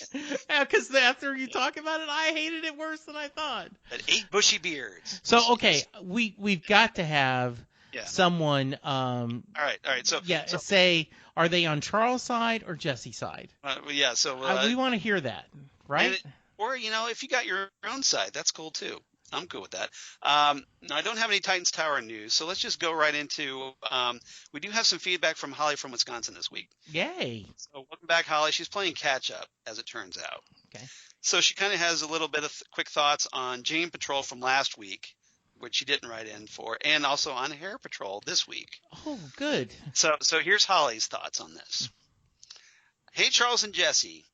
Because after you talk about it, I hated it worse than I thought. But 8 bushy beards. So, okay, we've got to have someone all right. So say, are they on Charles' side or Jesse's side? We want to hear that, right? Or, if you got your own side, that's cool too. I'm cool with that. I don't have any Titans Tower news, so let's just go right into we do have some feedback from Holly from Wisconsin this week. Yay. So welcome back, Holly. She's playing catch up, as it turns out. Okay. So she kind of has a little bit of quick thoughts on Jane Patrol from last week, which she didn't write in for, and also on Hair Patrol this week. Oh, good. So here's Holly's thoughts on this. Hey, Charles and Jesse.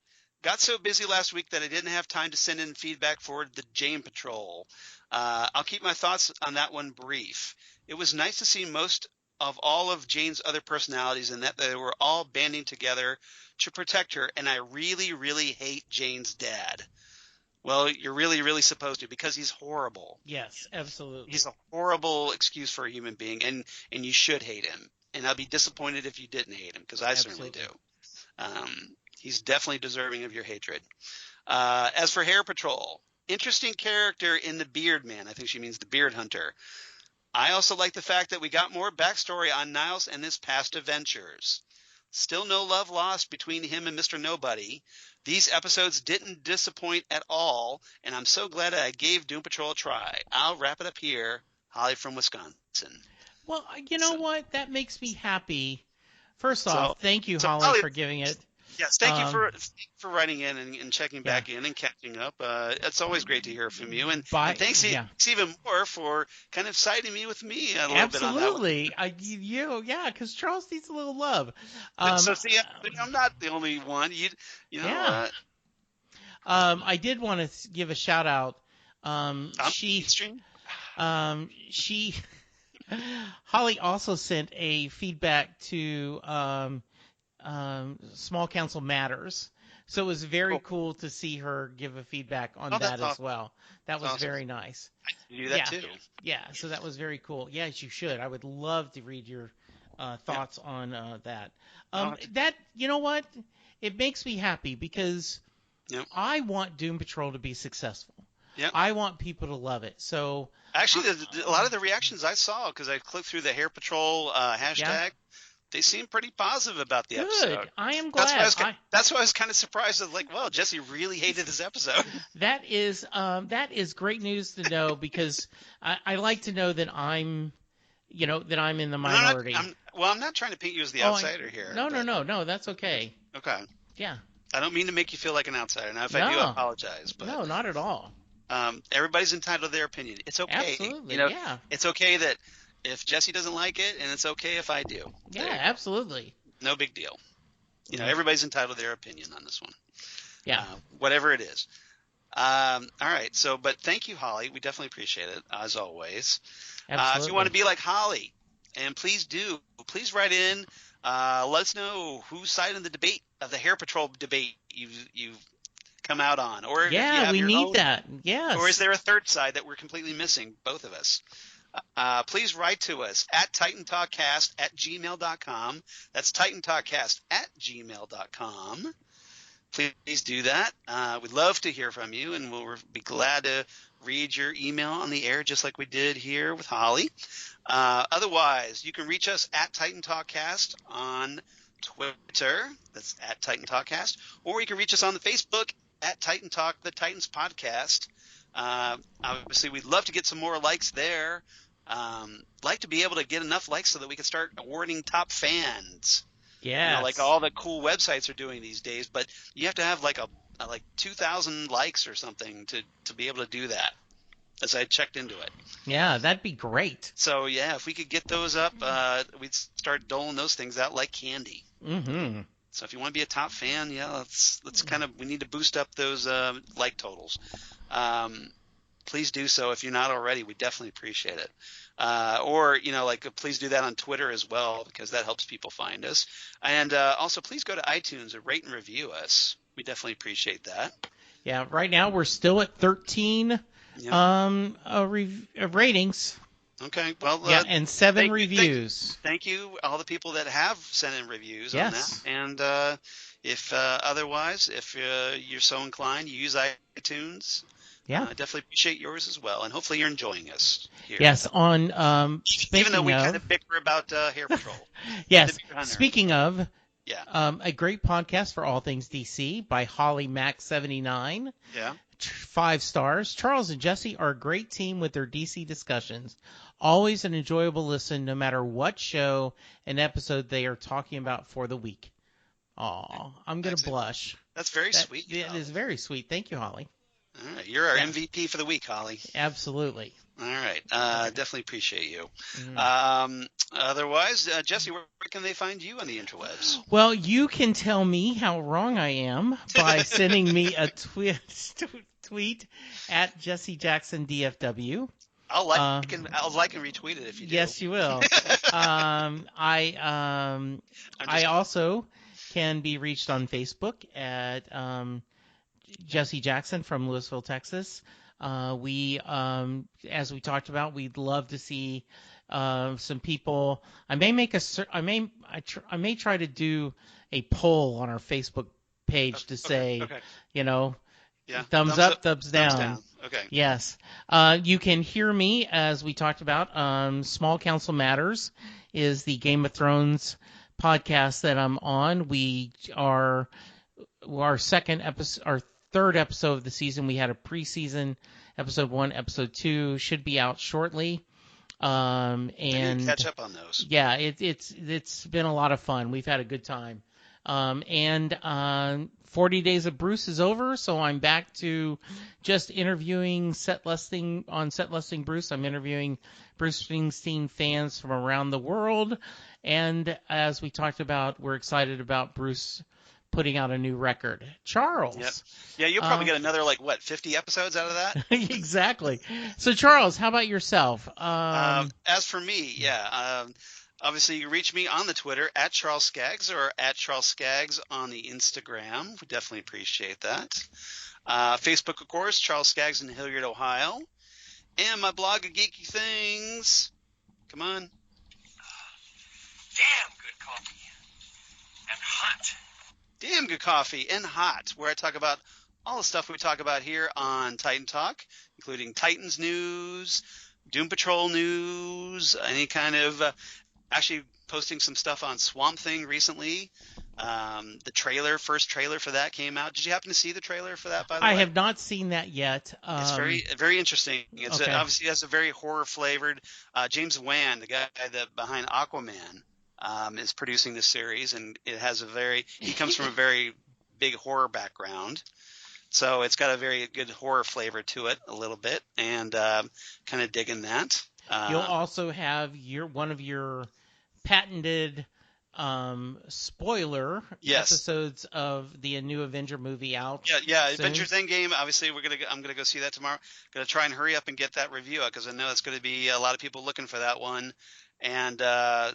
Got so busy last week that I didn't have time to send in feedback for the Jane Patrol. I'll keep my thoughts on that one brief. It was nice to see most of all of Jane's other personalities and that they were all banding together to protect her, and I really, really hate Jane's dad. Well, you're really, really supposed to, because he's horrible. Yes, absolutely. He's a horrible excuse for a human being, and you should hate him. And I'd be disappointed if you didn't hate him, because I certainly do. He's definitely deserving of your hatred. As for Hair Patrol, interesting character in the Beard Man. I think she means the Beard Hunter. I also like the fact that we got more backstory on Niles and his past adventures. Still no love lost between him and Mr. Nobody. These episodes didn't disappoint at all, and I'm so glad I gave Doom Patrol a try. I'll wrap it up here. Holly from Wisconsin. Well, you know what? That makes me happy. First off, thank you, Holly, for giving it. Yes, thank you for writing in and checking back in and catching up. It's always great to hear from you, and thanks even more for kind of siding me with me a little bit on that one. Because Charles needs a little love. See, I'm not the only one. You know. I did want to give a shout out. Holly also sent a feedback to Small Council Matters. So it was very cool to see her give a feedback on that as well. That was very nice. I can do that too. Yeah, so that was very cool. Yes, you should. I would love to read your thoughts on that. That, you know what? It makes me happy because I want Doom Patrol to be successful. Yeah. I want people to love it. So actually, a lot of the reactions I saw, because I clicked through the Hair Patrol hashtag, they seem pretty positive about the episode. Good. I am glad. That's why I was kind of surprised. Well, Jesse really hated this episode. That is great news to know, because I like to know that I'm in the minority. I'm not trying to paint you as the outsider here. No, that's okay. Okay. Yeah. I don't mean to make you feel like an outsider. Now, if I do, I apologize. But, no, not at all. Everybody's entitled to their opinion. It's okay. Absolutely. Yeah. It's okay that if Jesse doesn't like it, and it's okay if I do. Yeah, absolutely. No big deal. Everybody's entitled to their opinion on this one. Yeah. Whatever it is. All right. But thank you, Holly. We definitely appreciate it, as always. Absolutely. If you want to be like Holly, and please write in. Let us know whose side of the debate, of the Hair Patrol debate, you've come out on. Or we need that. Yes. Or is there a third side that we're completely missing, both of us? Please write to us at TitanTalkCast@gmail.com. That's TitanTalkCast@gmail.com. Please do that. We'd love to hear from you, and we'll be glad to read your email on the air, just like we did here with Holly. Otherwise, you can reach us at Titan Talkcast on Twitter. That's at Titan Talkcast. Or you can reach us on the Facebook at Titan Talk, the Titans Podcast. Obviously, we'd love to get some more likes there. Like to be able to get enough likes so that we can start awarding top fans. Yeah, like all the cool websites are doing these days. But you have to have like 2,000 likes or something to be able to do that, as I checked into it. Yeah, that'd be great. So, yeah, if we could get those up, we'd start doling those things out like candy. Mm-hmm. So if you want to be a top fan, let's we need to boost up those like totals. Please do so if you're not already. We definitely appreciate it. Or please do that on Twitter as well, because that helps people find us. And also, please go to iTunes and rate and review us. We definitely appreciate that. Yeah, right now we're still at 13 ratings. Okay, well, and 7 reviews. Thank you, all the people that have sent in reviews on that. And if otherwise, if you're so inclined, you use iTunes. Yeah, I definitely appreciate yours as well, and hopefully you're enjoying us here. Yes, on even though we kind of bicker about Hair Patrol. Yes, speaking of. Yeah. A great podcast for all things DC by Holly Max 79. Yeah. 5 stars. Charles and Jesse are a great team with their DC discussions. Always an enjoyable listen, no matter what show and episode they are talking about for the week. Aw, I'm going to blush. That's very sweet. It is very sweet. Thank you, Holly. All right. You're our MVP for the week, Holly. Absolutely. All right. Definitely appreciate you. Otherwise, Jesse, where can they find you on the interwebs? Well, you can tell me how wrong I am by sending me a tweet at Jesse Jackson DFW. I'll like and retweet it if you do. Yes, you will. I also can be reached on Facebook at Jesse Jackson from Louisville, Texas. As we talked about, we'd love to see some people. I may try to do a poll on our Facebook page to say, thumbs up, thumbs down. Okay. Yes. You can hear me, as we talked about. Small Council Matters is the Game of Thrones podcast that I'm on. Our third episode of the season. We had a preseason episode 1, episode 2 should be out shortly. And catch up on those. Yeah, it's been a lot of fun. We've had a good time. 40 Days of Bruce is over, so I'm back to just interviewing Set Listing Bruce. I'm interviewing Bruce Springsteen fans from around the world. And as we talked about, we're excited about Bruce putting out a new record. Charles. Yep. Yeah, you'll probably get another 50 episodes out of that? Exactly. So Charles, how about yourself? As for me, obviously you reach me on the Twitter at Charles Skaggs or at Charles Skaggs on the Instagram. We definitely appreciate that. Facebook, of course, Charles Skaggs in Hilliard, Ohio. And my blog of geeky things. Come on. Damn good coffee. And hot. Damn good coffee and hot, where I talk about all the stuff we talk about here on Titan Talk, including Titans news, Doom Patrol news, any kind of actually posting some stuff on Swamp Thing recently. The first trailer for that came out. Did you happen to see the trailer for that, by the way? I have not seen that yet. It's very, very interesting. It's okay. Obviously, it has a very horror-flavored. James Wan, the guy behind Aquaman, is producing this series, and it has he comes from a very big horror background. So it's got a very good horror flavor to it a little bit, and kind of digging that. You'll also have one of your patented spoiler episodes of the new Avenger movie out. Yeah, soon. Avengers Endgame. Obviously, I'm gonna go see that tomorrow. Gonna try and hurry up and get that review out because I know it's gonna be a lot of people looking for that one, and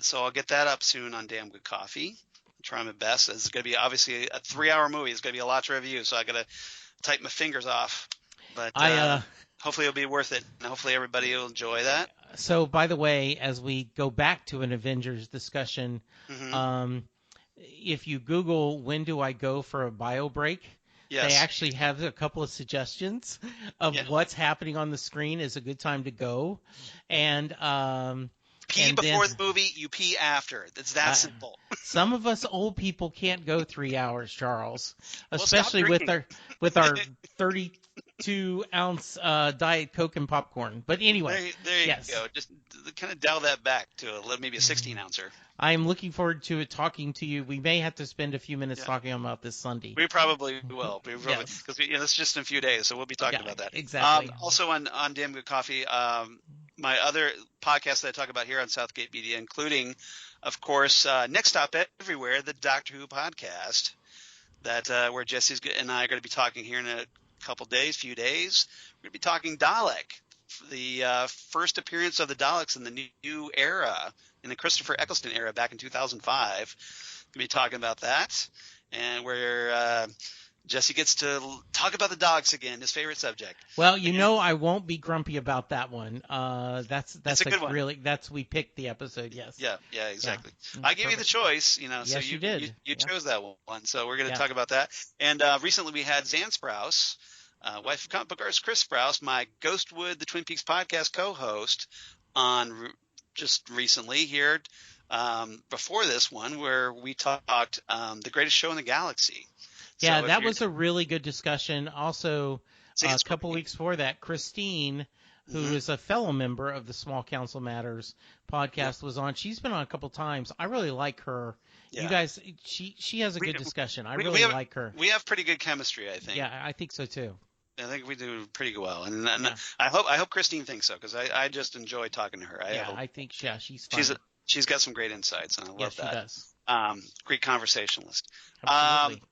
so I'll get that up soon on Damn Good Coffee. I'll try my best. It's gonna be obviously a 3-hour movie. It's gonna be a lot to review, so I gotta type my fingers off. But hopefully it'll be worth it, and hopefully everybody will enjoy that. So, by the way, as we go back to an Avengers discussion, if you Google "when do I go for a bio break," they actually have a couple of suggestions of what's happening on the screen is a good time to go. And pee before the movie, you pee after. It's that simple. Some of us old people can't go 3 hours, Charles, especially with our 32-ounce Diet Coke and popcorn. But anyway, there you go. Just kind of dial that back to maybe a 16-ouncer. I'm looking forward to talking to you. We may have to spend a few minutes talking about this Sunday. We probably will. Because it's just in a few days, so we'll be talking about that. Exactly. Also on Damn Good Coffee, my other podcast that I talk about here on Southgate Media, including, of course, Next Stop Everywhere, the Doctor Who podcast, that where Jesse and I are going to be talking here in a few days. We're going to be talking Dalek, the first appearance of the Daleks in the new era, in the Christopher Eccleston era back in 2005. We're going to be talking about that, and where Jesse gets to talk about the Daleks again, his favorite subject. Well, I won't be grumpy about that one. That's a good one. Really, we picked the episode. Yes. Yeah, exactly. Yeah. I gave you the choice, Yes, so you did. You chose that one, so we're going to talk about that. And recently we had Zan Sprouse, wife of comic book artist Chris Sprouse, my Ghostwood, the Twin Peaks podcast co-host, on just recently here before this one, where we talked the greatest show in the galaxy. Yeah, that was a really good discussion. Also, a couple weeks before that, Christine, who is a fellow member of the Small Council Matters podcast, was on. She's been on a couple times. I really like her. Yeah. You guys, she has a good discussion. I really like her. We have pretty good chemistry, I think. Yeah, I think so too. I think we do pretty well, and I hope Christine thinks so, because I just enjoy talking to her. I think she's fun. She's got some great insights, and I love that. She does. Great conversationalist. Absolutely.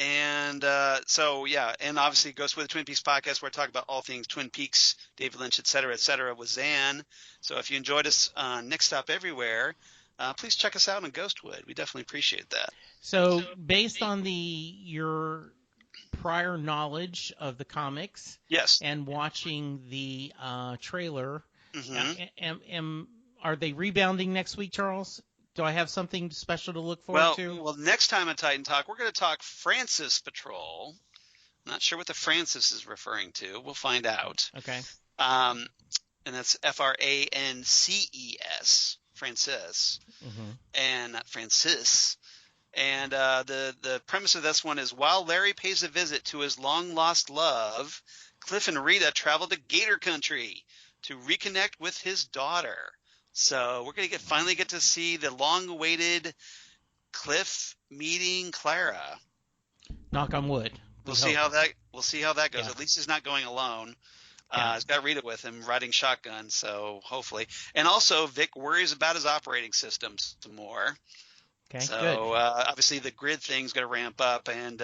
And and obviously Ghost with the Twin Peaks podcast, where I talk about all things Twin Peaks, David Lynch, et cetera, with Zan. So if you enjoyed us on Next Stop Everywhere, please check us out on Ghostwood. We definitely appreciate that. So based on your prior knowledge of the comics, and watching the trailer, are they rebounding next week, Charles? Do I have something special to look forward to? Well, next time on Titan Talk, we're going to talk Francis Patrol. I'm not sure what the Francis is referring to. We'll find out. Okay. And that's Frances, Francis, and not Francis. And the premise of this one is, while Larry pays a visit to his long-lost love, Cliff and Rita travel to Gator Country to reconnect with his daughter. So we're going to finally get to see the long-awaited Cliff meeting Clara. Knock on wood. We'll see how that goes. Yeah. At least he's not going alone. He's got Rita with him riding shotgun, so hopefully. And also, Vic worries about his operating systems some more. Okay, so good. Obviously the grid thing's going to ramp up. And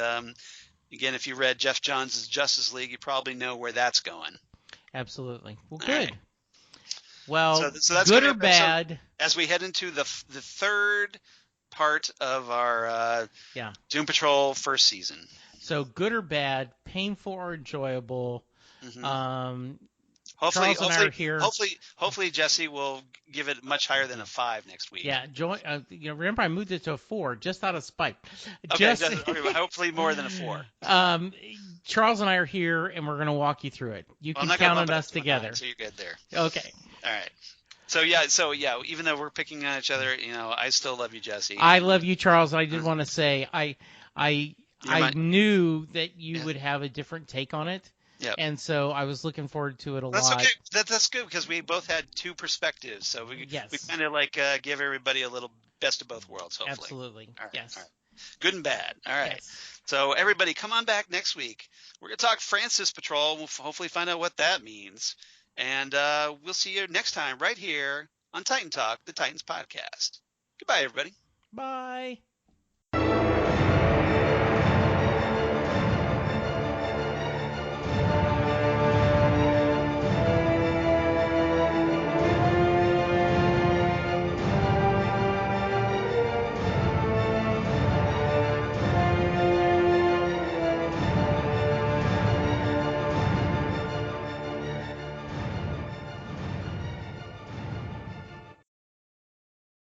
again, if you read Jeff Johns' Justice League, you probably know where that's going. Absolutely. Well, good. Right. Well, so that's good or bad. As we head into the third part of our Doom Patrol first season. So good or bad, painful or enjoyable. Hopefully, Charles and I are here. Hopefully, Jesse will give it much higher than a 5 next week. Yeah, remember I moved it to a 4 just out of spite. Okay, hopefully more than a 4. Charles and I are here, and we're going to walk you through it. You can count on us together. 9, so you're good there. Okay. All right. So yeah, even though we're picking on each other, I still love you, Jesse. I love you, Charles. I did want to say I knew that you would have a different take on it. Yep. And so I was looking forward to it a lot. That's okay. That's good because we both had two perspectives. So we kind of like give everybody a little best of both worlds, hopefully. Absolutely. All right, yes. All right. Good and bad. All right. Yes. So everybody come on back next week. We're going to talk Francis Patrol. We'll hopefully find out what that means. And we'll see you next time right here on Titan Talk, the Titans podcast. Goodbye, everybody. Bye.